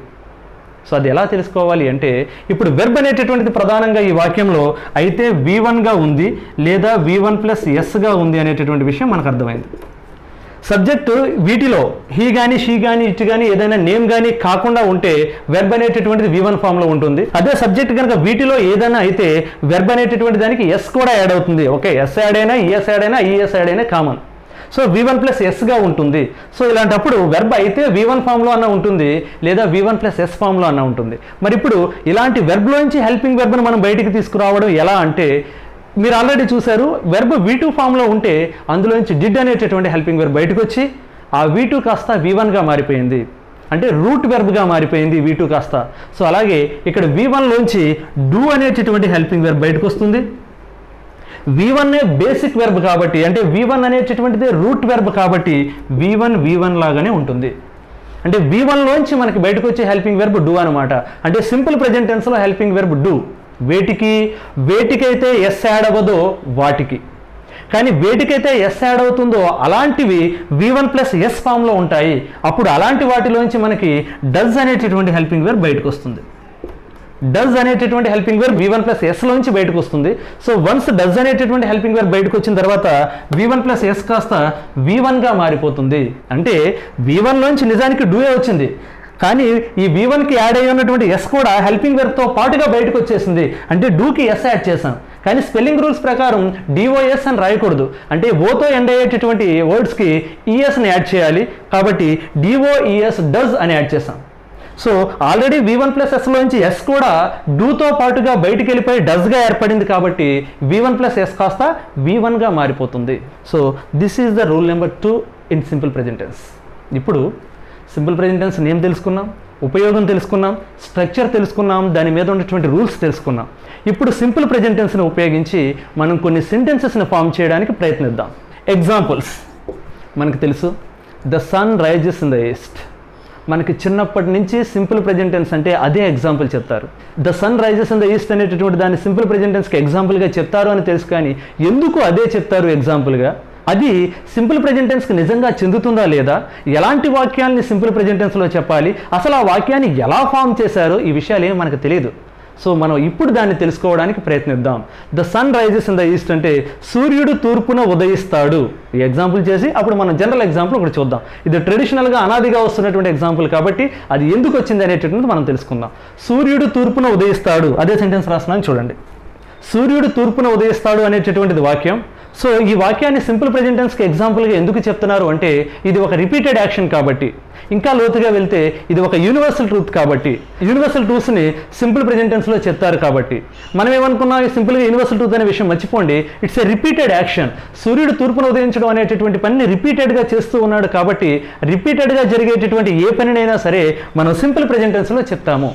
Speaker 1: సో అది ఎలా తెలుసుకోవాలి అంటే ఇప్పుడు వెర్బ్ అనేటటువంటిది ప్రధానంగా ఈ వాక్యంలో అయితే V1గా ఉంది లేదా V1+Sగా ఉంది అనేటటువంటి విషయం మనకు అర్థమైంది. సబ్జెక్టు వీటిలో హీ కానీ, షీ కానీ, ఇట్ కానీ ఏదైనా నేమ్ కానీ కాకుండా ఉంటే వెర్బ్ అనేటటువంటిది V1 ఫామ్లో ఉంటుంది. అదే సబ్జెక్ట్ కనుక వీటిలో ఏదైనా అయితే వెర్బ్ అనేటటువంటి దానికి ఎస్ కూడా యాడ్ అవుతుంది. ఓకే, ఎస్ యాడ్ అయినా, ఈఎస్ యాడ్ అయినా, ఈఎస్ యాడ్ అయినా కామన్. సో V1+Sగా ఉంటుంది. సో ఇలాంటప్పుడు వెర్బ్ అయితే V1 ఫామ్లో అన్న ఉంటుంది లేదా V1+S ఫామ్లో అన్న ఉంటుంది. మరి ఇప్పుడు ఇలాంటి వెర్బ్లోంచి హెల్పింగ్ వెర్బ్ను మనం బయటికి తీసుకురావడం ఎలా అంటే మీరు ఆల్రెడీ చూశారు, వెర్బ్ V2 ఫామ్లో ఉంటే అందులోంచి డిడ్ అనేటటువంటి హెల్పింగ్ వెర్బ్ బయటకు వచ్చి ఆ V2 కాస్త V1గా మారిపోయింది, అంటే రూట్ వెర్బ్గా మారిపోయింది V2 కాస్త. సో అలాగే ఇక్కడ V1లోంచి డూ అనేటటువంటి హెల్పింగ్ వెర్బ్ బయటకు వస్తుంది. V1 బేసిక్ వెర్బ్ కాబట్టి, అంటే V1 అనేటటువంటిది రూట్ వెర్బ్ కాబట్టి V1 లాగానే ఉంటుంది. అంటే V1లోంచి మనకి బయటకు వచ్చే హెల్పింగ్ వెర్బ్ డూ అనమాట. అంటే సింపుల్ ప్రెజెంట్ టెన్స్లో హెల్పింగ్ వెర్బ్ డూ. వేటికైతే ఎస్ యాడ్ అవ్వదో వాటికి, కానీ వేటికైతే ఎస్ యాడ్ అవుతుందో అలాంటివి V1+S ఫామ్లో ఉంటాయి. అప్పుడు అలాంటి వాటిలోంచి మనకి డస్ అనేటటువంటి హెల్పింగ్ వెర్బ్ బయటకు వస్తుంది. డస్ అనేటటువంటి హెల్పింగ్ వెర్బ్ V1+Sలోంచి బయటకు వస్తుంది. సో వన్స్ డస్ అనేటటువంటి హెల్పింగ్ వెర్బ్ బయటకు వచ్చిన తర్వాత V1+S కాస్త V1గా మారిపోతుంది. అంటే V1లోంచి నిజానికి డూయే వచ్చింది, కానీ ఈ V1కి యాడ్ అయ్యి ఉన్నటువంటి ఎస్ కూడా హెల్పింగ్ వెర్బ్తో పాటుగా బయటకు వచ్చేసింది. అంటే డూకి ఎస్ యాడ్ చేసాం, కానీ స్పెల్లింగ్ రూల్స్ ప్రకారం DOS అని రాయకూడదు. అంటే ఓతో ఎండ్ అయ్యేటటువంటి వర్డ్స్కి ఈఎస్ని యాడ్ చేయాలి. కాబట్టి DOES డస్ అని యాడ్ చేసాం. సో ఆల్రెడీ V1+Sలోంచి ఎస్ కూడా డూతో పాటుగా బయటికి వెళ్ళిపోయి డస్గా ఏర్పడింది కాబట్టి V1+S కాస్త V1గా మారిపోతుంది. So this is the rule number 2 in simple present tense. ఇప్పుడు సింపుల్ ప్రెజెంట్ టెన్స్ నేమ్ తెలుసుకున్నాం, ఉపయోగం తెలుసుకున్నాం, స్ట్రక్చర్ తెలుసుకున్నాం, దాని మీద ఉన్నటువంటి రూల్స్ తెలుసుకున్నాం. ఇప్పుడు సింపుల్ ప్రెజెంట్ టెన్స్ని ఉపయోగించి మనం కొన్ని సెంటెన్సెస్ని ఫామ్ చేయడానికి ప్రయత్నిద్దాం. ఎగ్జాంపుల్స్ మనకు తెలుసు, the sun rises in the east. మనకి చిన్నప్పటి నుంచి సింపుల్ ప్రెజెంట్ టెన్స్ అంటే అదే ఎగ్జాంపుల్ చెప్తారు. The sun rises in the east అనేటటువంటి దాన్ని సింపుల్ ప్రెజెంట్ టెన్స్కి ఎగ్జాంపుల్గా చెప్తారు అని తెలుసు, కానీ ఎందుకు అదే చెప్తారు ఎగ్జాంపుల్గా? అది సింపుల్ ప్రెజెంట్ టెన్స్కి నిజంగా చెందుతుందా లేదా, ఎలాంటి వాక్యాలని సింపుల్ ప్రెజెంట్ టెన్స్లో చెప్పాలి, అసలు ఆ వాక్యాన్ని ఎలా ఫామ్ చేశారో ఈ విషయాలు ఏమి మనకు తెలియదు. సో మనం ఇప్పుడు దాన్ని తెలుసుకోవడానికి ప్రయత్నిద్దాం. The sun rises in the east అంటే సూర్యుడు తూర్పున ఉదయిస్తాడు. ఈ ఎగ్జాంపుల్ చేసి అప్పుడు మనం జనరల్ ఎగ్జాంపుల్ ఒకటి చూద్దాం. ఇది ట్రెడిషనల్గా అనాదిగా వస్తున్నటువంటి ఎగ్జాంపుల్ కాబట్టి అది ఎందుకు వచ్చింది అనేటటువంటి మనం తెలుసుకుందాం. సూర్యుడు తూర్పున ఉదయిస్తాడు, అదే సెంటెన్స్ రాస్తున్నాను చూడండి. సూర్యుడు తూర్పున ఉదయిస్తాడు అనేటటువంటిది వాక్యం. సో ఈ వాక్యాన్ని సింపుల్ ప్రెజెంట్ టెన్స్కి ఎగ్జాంపుల్గా ఎందుకు చెప్తున్నారు అంటే ఇది ఒక రిపీటెడ్ యాక్షన్ కాబట్టి, ఇంకా లోతుగా వెళ్తే ఇది ఒక యూనివర్సల్ ట్రూత్ కాబట్టి, యూనివర్సల్ ట్రూత్స్ని సింపుల్ ప్రెజెంట్ టెన్స్లో చెప్తారు కాబట్టి. మనం ఏమనుకున్నాం, సింపుల్గా యూనివర్సల్ ట్రూత్ అనే విషయం మర్చిపోండి. It's a repeated action. సూర్యుడు తూర్పున ఉదయించడం అనేటటువంటి పనిని రిపీటెడ్గా చేస్తూ ఉన్నాడు కాబట్టి రిపీటెడ్గా జరిగేటటువంటి ఏ పనినైనా సరే మనం సింపుల్ ప్రెజెంట్ టెన్స్లో చెప్తాము.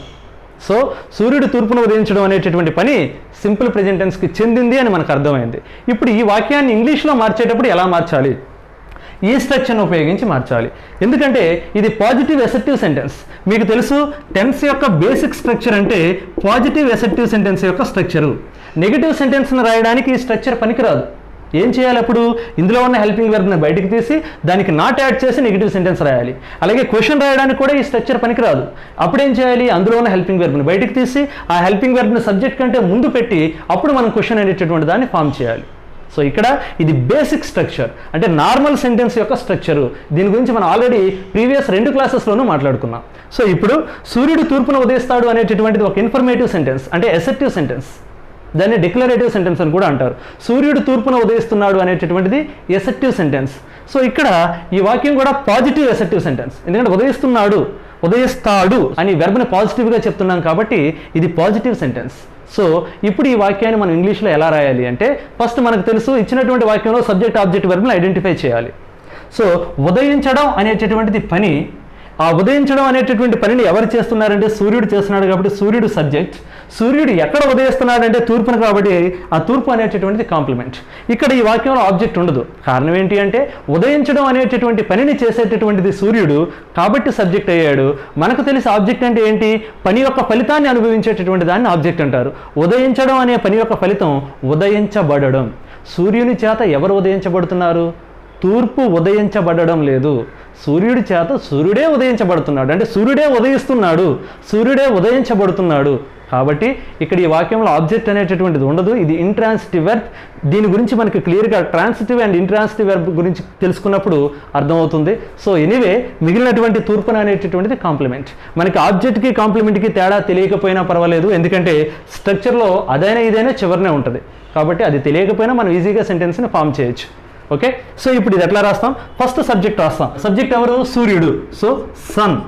Speaker 1: సో సూర్యుడు తూర్పున ఉదయించడం అనేటటువంటి పని సింపుల్ ప్రెజెంట్ టెన్స్కి చెందింది అని మనకు అర్థమైంది. ఇప్పుడు ఈ వాక్యాన్ని ఇంగ్లీష్లో మార్చేటప్పుడు ఎలా మార్చాలి? ఈ స్ట్రక్చర్ను ఉపయోగించి మార్చాలి. ఎందుకంటే ఇది పాజిటివ్ అసెర్టివ్ సెంటెన్స్. మీకు తెలుసు టెన్స్ యొక్క బేసిక్ స్ట్రక్చర్ అంటే పాజిటివ్ అసెర్టివ్ సెంటెన్స్ యొక్క స్ట్రక్చరు. నెగిటివ్ సెంటెన్స్ని రాయడానికి ఈ స్ట్రక్చర్ పనికిరాదు. ఏం చేయాలి? అప్పుడు ఇందులో ఉన్న హెల్పింగ్ వెర్బ్ని బయటికి తీసి దానికి నాట్ యాడ్ చేసి నెగిటివ్ సెంటెన్స్ రాయాలి. అలాగే క్వశ్చన్ రాయడానికి కూడా ఈ స్ట్రక్చర్ పనికిరాదు. అప్పుడేం చేయాలి? అందులో ఉన్న హెల్పింగ్ వెర్బ్ని బయటికి తీసి ఆ హెల్పింగ్ వెర్బ్ని సబ్జెక్ట్ కంటే ముందు పెట్టి అప్పుడు మనం క్వశ్చన్ అనేటటువంటి దాన్ని ఫామ్ చేయాలి. సో ఇక్కడ ఇది బేసిక్ స్ట్రక్చర్, అంటే నార్మల్ సెంటెన్స్ యొక్క స్ట్రక్చరు. దీని గురించి మనం ఆల్రెడీ ప్రీవియస్ 2 క్లాసెస్లోనూ మాట్లాడుకున్నాం. సో ఇప్పుడు సూర్యుడు తూర్పున ఉదయిస్తాడు అనేటటువంటిది ఒక ఇన్ఫర్మేటివ్ సెంటెన్స్, అంటే అసెర్టివ్ సెంటెన్స్. దాన్ని డిక్లరేటివ్ సెంటెన్స్ అని కూడా అంటారు. సూర్యుడు తూర్పున ఉదయిస్తున్నాడు అనేటటువంటిది అసెర్టివ్ సెంటెన్స్. సో ఇక్కడ ఈ వాక్యం కూడా పాజిటివ్ అసెర్టివ్ సెంటెన్స్, ఎందుకంటే ఉదయిస్తున్నాడు, ఉదయిస్తాడు అని వెర్బ్ని పాజిటివ్గా చెప్తున్నాం కాబట్టి ఇది పాజిటివ్ సెంటెన్స్. సో ఇప్పుడు ఈ వాక్యాన్ని మనం ఇంగ్లీష్లో ఎలా రాయాలి అంటే, ఫస్ట్ మనకు తెలుసు ఇచ్చినటువంటి వాక్యంలో సబ్జెక్ట్ ఆబ్జెక్ట్ వెర్బ్ని ఐడెంటిఫై చేయాలి. సో ఉదయించడం అనేటటువంటిది పని. ఆ ఉదయించడం అనేటటువంటి పనిని ఎవరు చేస్తున్నారంటే సూర్యుడు చేస్తున్నాడు కాబట్టి సూర్యుడు సబ్జెక్ట్. సూర్యుడు ఎక్కడ ఉదయిస్తున్నాడంటే తూర్పున కాబట్టి ఆ తూర్పు అనేటటువంటిది కాంప్లిమెంట్. ఇక్కడ ఈ వాక్యంలో ఆబ్జెక్ట్ ఉండదు. కారణం ఏంటి అంటే ఉదయించడం అనేటటువంటి పనిని చేసేటటువంటిది సూర్యుడు కాబట్టి సబ్జెక్ట్ అయ్యాడు. మనకు తెలిసి ఆబ్జెక్ట్ అంటే ఏంటి? పని యొక్క ఫలితాన్ని అనుభవించేటటువంటి దాన్ని ఆబ్జెక్ట్ అంటారు. ఉదయించడం అనే పని యొక్క ఫలితం ఉదయించబడడం. సూర్యుని చేత ఎవరు ఉదయించబడుతున్నారు? తూర్పు ఉదయించబడడం లేదు, సూర్యుడి చేత సూర్యుడే ఉదయించబడుతున్నాడు. అంటే సూర్యుడే ఉదయిస్తున్నాడు, సూర్యుడే ఉదయించబడుతున్నాడు. కాబట్టి ఇక్కడ ఈ వాక్యంలో ఆబ్జెక్ట్ అనేటటువంటిది ఉండదు. ఇది ఇంట్రాన్సిటివ్ వెర్బ్. దీని గురించి మనకి క్లియర్గా ట్రాన్సిటివ్ అండ్ ఇంట్రాన్సిటివ్ వెర్బ్ గురించి తెలుసుకున్నప్పుడు అర్థమవుతుంది. సో ఎనీవే మిగిలినటువంటి తూర్పున అనేటటువంటిది కాంప్లిమెంట్. మనకి ఆబ్జెక్ట్కి కాంప్లిమెంట్కి తేడా తెలియకపోయినా పర్వాలేదు, ఎందుకంటే స్ట్రక్చర్లో అదైనా ఇదైనా చివరినే ఉంటుంది. కాబట్టి అది తెలియకపోయినా మనం ఈజీగా సెంటెన్స్ని ఫామ్ చేయొచ్చు. ఓకే, సో ఇప్పుడు ఇది ఎట్లా రాస్తాం? ఫస్ట్ సబ్జెక్ట్ రాస్తాం. సబ్జెక్ట్ ఎవరు? సూర్యుడు. So sun.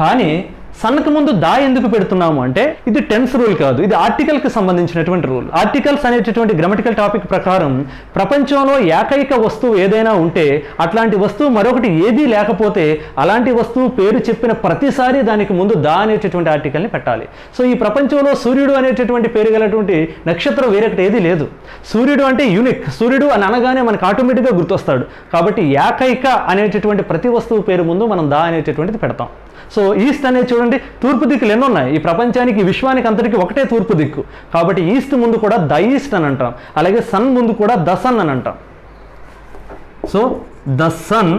Speaker 1: కానీ సన్కి ముందు దా ఎందుకు పెడుతున్నాము అంటే ఇది టెన్స్ రూల్ కాదు, ఇది ఆర్టికల్కి సంబంధించినటువంటి రూల్. ఆర్టికల్స్ అనేటటువంటి గ్రామటికల్ టాపిక్ ప్రకారం ప్రపంచంలో ఏకైక వస్తువు ఏదైనా ఉంటే అట్లాంటి వస్తువు మరొకటి ఏదీ లేకపోతే అలాంటి వస్తువు పేరు చెప్పిన ప్రతిసారి దానికి ముందు దా అనేటటువంటి ఆర్టికల్ని పెట్టాలి. సో ఈ ప్రపంచంలో సూర్యుడు అనేటటువంటి పేరు గలటువంటి నక్షత్రం వేరొకటి ఏదీ లేదు. సూర్యుడు అంటే యూనిక్. సూర్యుడు అని అనగానే మనకు ఆటోమేటిక్గా గుర్తొస్తాడు. కాబట్టి ఏకైక అనేటటువంటి ప్రతి వస్తువు పేరు ముందు మనం దా అనేటటువంటిది పెడతాం. సో ఈస్ట్ అనేది చూడండి, తూర్పు దిక్కులు ఎన్ని ఉన్నాయి? ఈ ప్రపంచానికి విశ్వానికి అంతటికి ఒకటే తూర్పు దిక్కు. కాబట్టి ఈస్ట్ ముందు కూడా ద ఈస్ట్ అని అంటాం. అలాగే సన్ ముందు కూడా ద సన్ అని అంటాం. So the sun.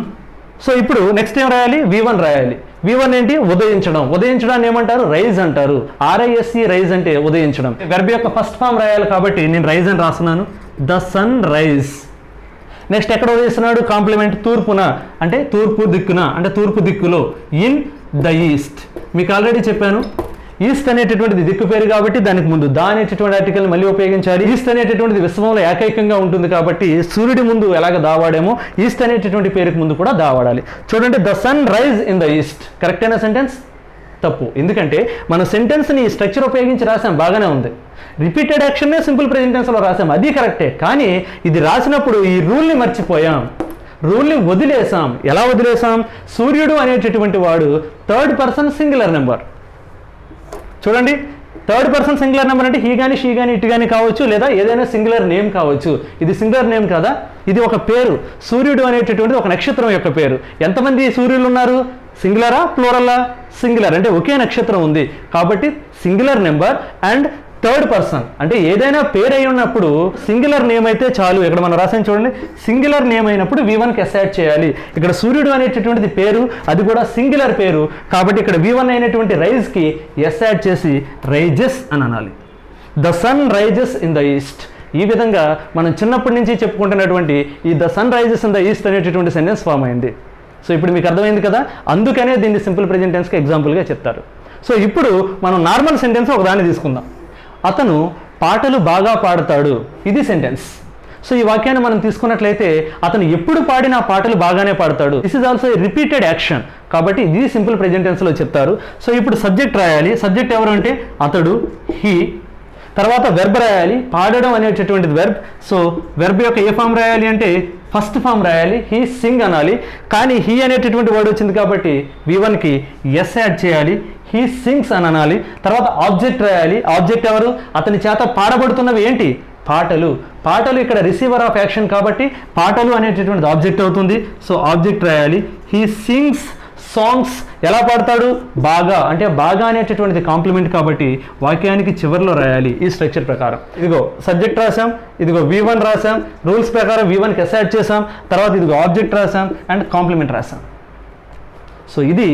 Speaker 1: సో ఇప్పుడు నెక్స్ట్ ఏం రాయాలి? V1 రాయాలి. V1 ఏంటి? ఉదయించడం. ఉదయించడాన్ని ఏమంటారు? రైజ్ అంటారు. RISE రైజ్ అంటే ఉదయించడం. వెర్బ్ యొక్క ఫస్ట్ ఫామ్ రాయాలి కాబట్టి నేను రైజ్ అని రాస్తున్నాను. The sun rise. నెక్స్ట్ ఎక్కడ ఉదయిస్తున్నాడు? కాంప్లిమెంట్ తూర్పున, అంటే తూర్పు దిక్కున, అంటే తూర్పు దిక్కులో. In the east. మీకు ఆల్రెడీ చెప్పాను ఈస్ట్ అనేటటువంటిది దిక్కు పేరు కాబట్టి దానికి ముందు దా అనేటటువంటి ఆర్టికల్ని మళ్ళీ ఉపయోగించాలి. ఈస్ట్ అనేటటువంటిది విశ్వంలో ఏకైకంగా ఉంటుంది కాబట్టి సూర్యుడి ముందు ఎలాగ దావాడేమో ఈస్ట్ అనేటటువంటి పేరుకి ముందు కూడా దావాడాలి. చూడండి, the sun rise in the east. Correct అయిన సెంటెన్స్? తప్పు. ఎందుకంటే మన సెంటెన్స్ని ఈ స్ట్రక్చర్ ఉపయోగించి రాసాం, బాగానే ఉంది. రిపీటెడ్ యాక్షన్నే సింపుల్ ప్రెజెంట్ టెన్స్లో రాసాం, అది కరెక్టే. కానీ ఇది రాసినప్పుడు ఈ రూల్ని మర్చిపోయాం. రూల్ని వదిలేసాం. ఎలా వదిలేసాం? సూర్యుడు అనేటటువంటి వాడు థర్డ్ పర్సన్ సింగులర్ నెంబర్. చూడండి, థర్డ్ పర్సన్ సింగులర్ నెంబర్ అంటే హీ కానీ, షీ కానీ, ఇట్ కానీ కావచ్చు, లేదా ఏదైనా సింగులర్ నేమ్ కావచ్చు. ఇది సింగులర్ నేమ్ కదా, ఇది ఒక పేరు. సూర్యుడు అనేటటువంటిది ఒక నక్షత్రం యొక్క పేరు. ఎంతమంది సూర్యులు ఉన్నారు? సింగులరా ప్లూరలా? సింగులర్, అంటే ఒకే నక్షత్రం ఉంది కాబట్టి singular number and third person. అంటే ఏదైనా పేరు అయి ఉన్నప్పుడు సింగులర్ నేమ్ అయితే చాలు. ఇక్కడ మనం రాసాను చూడండి, సింగులర్ నేమ్ అయినప్పుడు V1కి ఎస్ యాడ్ చేయాలి. ఇక్కడ సూర్యుడు అనేటటువంటిది పేరు, అది కూడా సింగులర్ పేరు కాబట్టి ఇక్కడ V1 అయినటువంటి రైజ్కి ఎస్ యాడ్ చేసి రైజెస్ అని అనాలి. The sun rises in the east. ఈ విధంగా మనం చిన్నప్పటి నుంచి చెప్పుకుంటున్నటువంటి ఈ the sun rises in the east అనేటటువంటి సెంటెన్స్ ఫామ్ అయింది. సో ఇప్పుడు మీకు అర్థమైంది కదా, అందుకనే దీన్ని సింపుల్ ప్రెజెంట్ టెన్స్కి ఎగ్జాంపుల్గా చెప్తారు. సో ఇప్పుడు మనం నార్మల్ సెంటెన్స్ ఒకదాన్ని తీసుకుందాం. అతను పాటలు బాగా పాడతాడు, ఇది సెంటెన్స్. సో ఈ వాక్యాన్ని మనం తీసుకున్నట్లయితే అతను ఎప్పుడు పాడినా పాటలు బాగానే పాడతాడు. This is also a repeated action కాబట్టి ఇది సింపుల్ ప్రెజెంట్ టెన్స్లో చెప్తారు. సో ఇప్పుడు సబ్జెక్ట్ రాయాలి. సబ్జెక్ట్ ఎవరు అంటే అతడు, హీ. తర్వాత వెర్బ్ రాయాలి. పాడడం అనేటటువంటిది వెర్బ్. సో వెర్బ్ యొక్క ఏ ఫామ్ రాయాలి అంటే ఫస్ట్ ఫామ్ రాయాలి. హీ సింగ్ అనాలి. కానీ హీ అనేటటువంటి వర్డ్ వచ్చింది కాబట్టి V1కి ఎస్ యాడ్ చేయాలి. హీ సింగ్స్ అని అనాలి. తర్వాత ఆబ్జెక్ట్ రాయాలి. ఆబ్జెక్ట్ ఎవరు? అతని చేత పాడబడుతున్నవి ఏంటి? పాటలు. పాటలు ఇక్కడ రిసీవర్ ఆఫ్ యాక్షన్ కాబట్టి పాటలు అనేటటువంటిది ఆబ్జెక్ట్ అవుతుంది. సో ఆబ్జెక్ట్ రాయాలి. He sings songs. ఎలా పాడతాడు? బాగా. అంటే బాగా అనేటటువంటిది కాంప్లిమెంట్ కాబట్టి వాక్యానికి చివరిలో రాయాలి ఈ స్ట్రక్చర్ ప్రకారం. ఇదిగో సబ్జెక్ట్ రాసాం, ఇదిగో V1 రాసాం, రూల్స్ ప్రకారం V1కి ఎస్ యాడ్ చేసాం, తర్వాత ఇదిగో ఆబ్జెక్ట్ రాసాం అండ్ కాంప్లిమెంట్ రాసాం. సో ఇది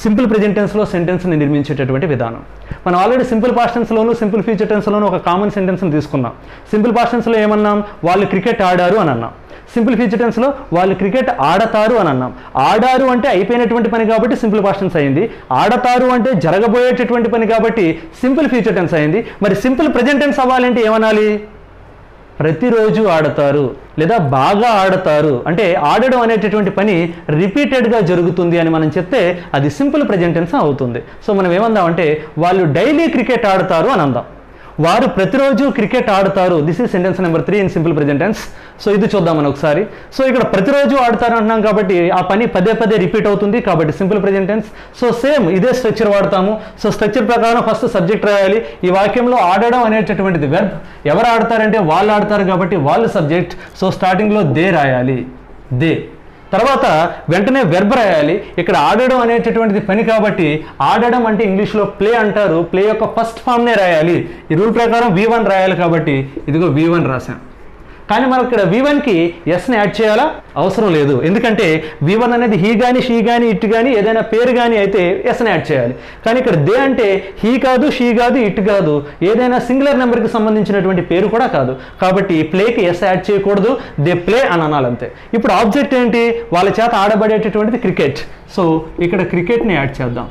Speaker 1: సింపుల్ ప్రెజెంట్ టెన్స్లో సెంటెన్స్ని నిర్మించేటటువంటి విధానం. మనం ఆల్రెడీ సింపుల్ పాస్ట్ టెన్స్లోను సింపుల్ ఫ్యూచర్ టెన్స్లోను ఒక కామన్ సెంటెన్స్ని తీసుకున్నాం. సింపుల్ పాస్ట్ టెన్స్లో ఏమన్నాం? వాళ్ళు క్రికెట్ ఆడారు అని అన్నాం. సింపుల్ ఫ్యూచర్ టెన్స్లో వాళ్ళు క్రికెట్ ఆడతారు అని అన్నాం. ఆడారు అంటే అయిపోయినటువంటి పని కాబట్టి సింపుల్ పాస్ట్ టెన్స్ అయింది. ఆడతారు అంటే జరగబోయేటటువంటి పని కాబట్టి సింపుల్ ఫ్యూచర్ టెన్స్ అయింది. మరి సింపుల్ ప్రెజెంట్ టెన్స్ అవ్వాలంటే ఏమనాలి? ప్రతిరోజు ఆడతారు లేదా బాగా ఆడతారు. అంటే ఆడడం అనేటటువంటి పని రిపీటెడ్గా జరుగుతుంది అని మనం చెప్తే అది సింపుల్ ప్రెజెంట్ టెన్స్ అవుతుంది. సో మనం ఏమందామంటే వాళ్ళు డైలీ క్రికెట్ ఆడతారు అని అందాం. వారు ప్రతిరోజు క్రికెట్ ఆడతారు. This is sentence number 3 in simple present tense. So ఇది చూద్దాం మనం ఒకసారి. సో ఇక్కడ ప్రతిరోజు ఆడతారు అంటున్నాం కాబట్టి ఆ పని పదే పదే రిపీట్ అవుతుంది కాబట్టి simple present tense. So same ఇదే స్ట్రక్చర్ వాడతాము. సో స్ట్రక్చర్ ప్రకారం ఫస్ట్ సబ్జెక్ట్ రాయాలి. ఈ వాక్యంలో ఆడడం అనేటటువంటిది వెర్బ్. ఎవరు ఆడతారంటే వాళ్ళు ఆడతారు కాబట్టి వాళ్ళు సబ్జెక్ట్. సో స్టార్టింగ్లో దే రాయాలి, దే. తర్వాత వెంటనే వెర్బ్ రాయాలి. ఇక్కడ ఆడడం అనేటటువంటిది పని కాబట్టి ఆడడం అంటే ఇంగ్లీష్లో ప్లే అంటారు. ప్లే యొక్క ఫస్ట్ ఫామ్నే రాయాలి. ఈ రూల్ ప్రకారం V1 రాయాలి కాబట్టి ఇదిగో V1 రాశాం. కానీ మనం ఇక్కడ V1కి ఎస్ని యాడ్ చేయాలా? అవసరం లేదు. ఎందుకంటే V1 అనేది హీ కానీ, షీ కానీ, ఇట్ కానీ, ఏదైనా పేరు కానీ అయితే ఎస్ని యాడ్ చేయాలి. కానీ ఇక్కడ దే అంటే హీ కాదు, షీ కాదు, ఇట్ కాదు, ఏదైనా సింగులర్ నెంబర్కి సంబంధించినటువంటి పేరు కూడా కాదు కాబట్టి ప్లేకి ఎస్ యాడ్ చేయకూడదు. దే ప్లే అని అనాలంతే. ఇప్పుడు ఆబ్జెక్ట్ ఏంటి? వాళ్ళ చేత ఆడబడేటటువంటిది క్రికెట్. సో ఇక్కడ క్రికెట్ని యాడ్ చేద్దాం.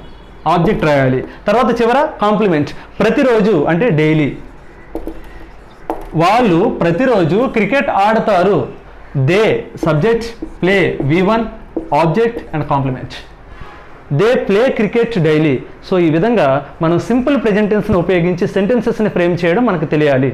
Speaker 1: ఆబ్జెక్ట్ రాయాలి. తర్వాత చివర కాంప్లిమెంట్. ప్రతిరోజు అంటే డైలీ. వాళ్ళు ప్రతిరోజు క్రికెట్ ఆడతారు. They subject, play V1, object and complement. They play cricket daily. So ఈ విధంగా మనం సింపుల్ ప్రెజెంట్ టెన్స్ని ఉపయోగించి సెంటెన్సెస్ని ఫ్రేమ్ చేయడం మనకు తెలియాలి.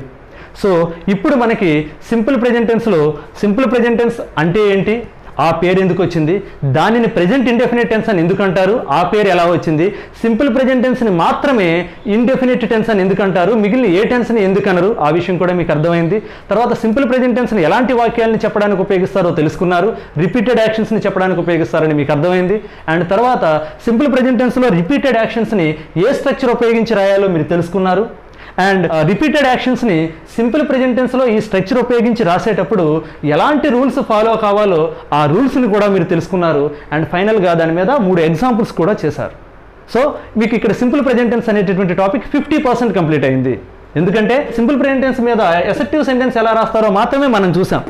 Speaker 1: సో ఇప్పుడు మనకి సింపుల్ ప్రెజెంట్ టెన్స్లో సింపుల్ ప్రెజెంట్ టెన్స్ అంటే ఏంటి, ఆ పేరు ఎందుకు వచ్చింది, దానిని ప్రెజెంట్ ఇండెఫినిట్ టెన్స్ అని ఎందుకు అంటారు, ఆ పేరు ఎలా వచ్చింది, సింపుల్ ప్రెజెంట్ టెన్స్ని మాత్రమే ఇండెఫినిట్ టెన్స్ అని ఎందుకు అంటారు, మిగిలిన ఏ టెన్స్ని ఎందుకు అనరు, ఆ విషయం కూడా మీకు అర్థమైంది. తర్వాత సింపుల్ ప్రెజెంట్ టెన్స్ని ఎలాంటి వాక్యాలను చెప్పడానికి ఉపయోగిస్తారో తెలుసుకున్నారు. రిపీటెడ్ యాక్షన్స్ని చెప్పడానికి ఉపయోగిస్తారని మీకు అర్థమైంది. అండ్ తర్వాత సింపుల్ ప్రెజెంట్ టెన్స్లో రిపీటెడ్ యాక్షన్స్ని ఏ స్ట్రక్చర్ ఉపయోగించి రాయాలో మీరు తెలుసుకున్నారు. అండ్ రిపీటెడ్ యాక్షన్స్ని సింపుల్ ప్రెజెంట్ టెన్స్లో ఈ స్ట్రక్చర్ ఉపయోగించి రాసేటప్పుడు ఎలాంటి రూల్స్ ఫాలో కావాలో ఆ రూల్స్ని కూడా మీరు తెలుసుకున్నారు. అండ్ ఫైనల్గా దాని మీద 3 ఎగ్జాంపుల్స్ కూడా చేశారు. సో మీకు ఇక్కడ సింపుల్ ప్రెజెంట్ టెన్స్ అనేటటువంటి టాపిక్ 50% కంప్లీట్ అయింది. ఎందుకంటే సింపుల్ ప్రెజెంట్ టెన్స్ మీద అసెర్టివ్ సెంటెన్స్ ఎలా రాస్తారో మాత్రమే మనం చూసాం.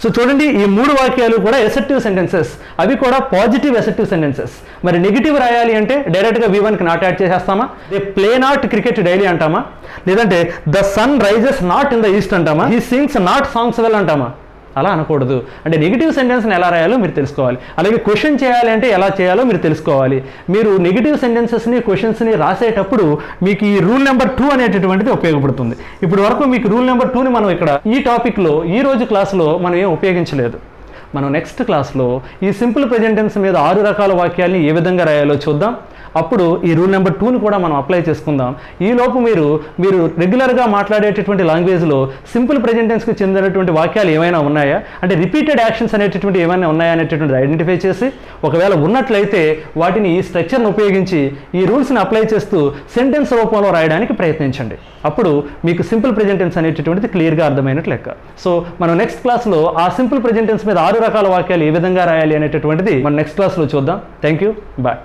Speaker 1: సో చూడండి, ఈ 3 వాక్యాలు కూడా అసెర్టివ్ సెంటెన్సెస్, అవి కూడా పాజిటివ్ అసెర్టివ్ సెంటెన్సెస్. మరి నెగిటివ్ రాయాలి అంటే డైరెక్ట్గా V1కి నాట్ యాడ్ చేసేస్తామా, they play not cricket daily అంటామా, లేదంటే the sun rises not in the east అంటామా, he sings not songs well అంటామా? అలా అనకూడదు. అంటే నెగిటివ్ సెంటెన్స్ని ఎలా రాయాలో మీరు తెలుసుకోవాలి. అలాగే క్వశ్చన్ చేయాలి అంటే ఎలా చేయాలో మీరు తెలుసుకోవాలి. మీరు నెగిటివ్ సెంటెన్సెస్ని క్వశ్చన్స్ని రాసేటప్పుడు మీకు ఈ రూల్ నెంబర్ 2 అనేటటువంటిది ఉపయోగపడుతుంది. ఇప్పుడు వరకు మీకు రూల్ నెంబర్ 2ని మనం ఇక్కడ ఈ టాపిక్లో ఈ రోజు క్లాస్లో మనం ఏం ఉపయోగించలేదు. మనం నెక్స్ట్ క్లాస్లో ఈ సింపుల్ ప్రెజెంట్ టెన్స్ మీద 6 రకాల వాక్యాలని ఏ విధంగా రాయాలో చూద్దాం. అప్పుడు ఈ రూల్ నెంబర్ 2ని కూడా మనం అప్లై చేసుకుందాం. ఈలోపు మీరు రెగ్యులర్గా మాట్లాడేటటువంటి లాంగ్వేజ్లో సింపుల్ ప్రెజెంట్ టెన్స్కి చెందినటువంటి వాక్యాలు ఏమైనా ఉన్నాయా, అంటే రిపీటెడ్ యాక్షన్స్ అనేటటువంటి ఏమైనా ఉన్నాయా అనేటటువంటి ఐడెంటిఫై చేసి, ఒకవేళ ఉన్నట్లయితే వాటిని ఈ స్ట్రక్చర్ను ఉపయోగించి ఈ రూల్స్ని అప్లై చేస్తూ సెంటెన్స్ రూపంలో రాయడానికి ప్రయత్నించండి. అప్పుడు మీకు సింపుల్ ప్రెజెంట్ టెన్స్ అనేటటువంటిది క్లియర్గా అర్థమైనట్లు లెక్క. సో మనం నెక్స్ట్ క్లాస్లో ఆ సింపుల్ ప్రెజెంట్ టెన్స్ మీద 6 రకాల వాక్యాలు ఏ విధంగా రాయాలి అనేటటువంటిది మనం నెక్స్ట్ క్లాస్లో చూద్దాం. Thank you, bye.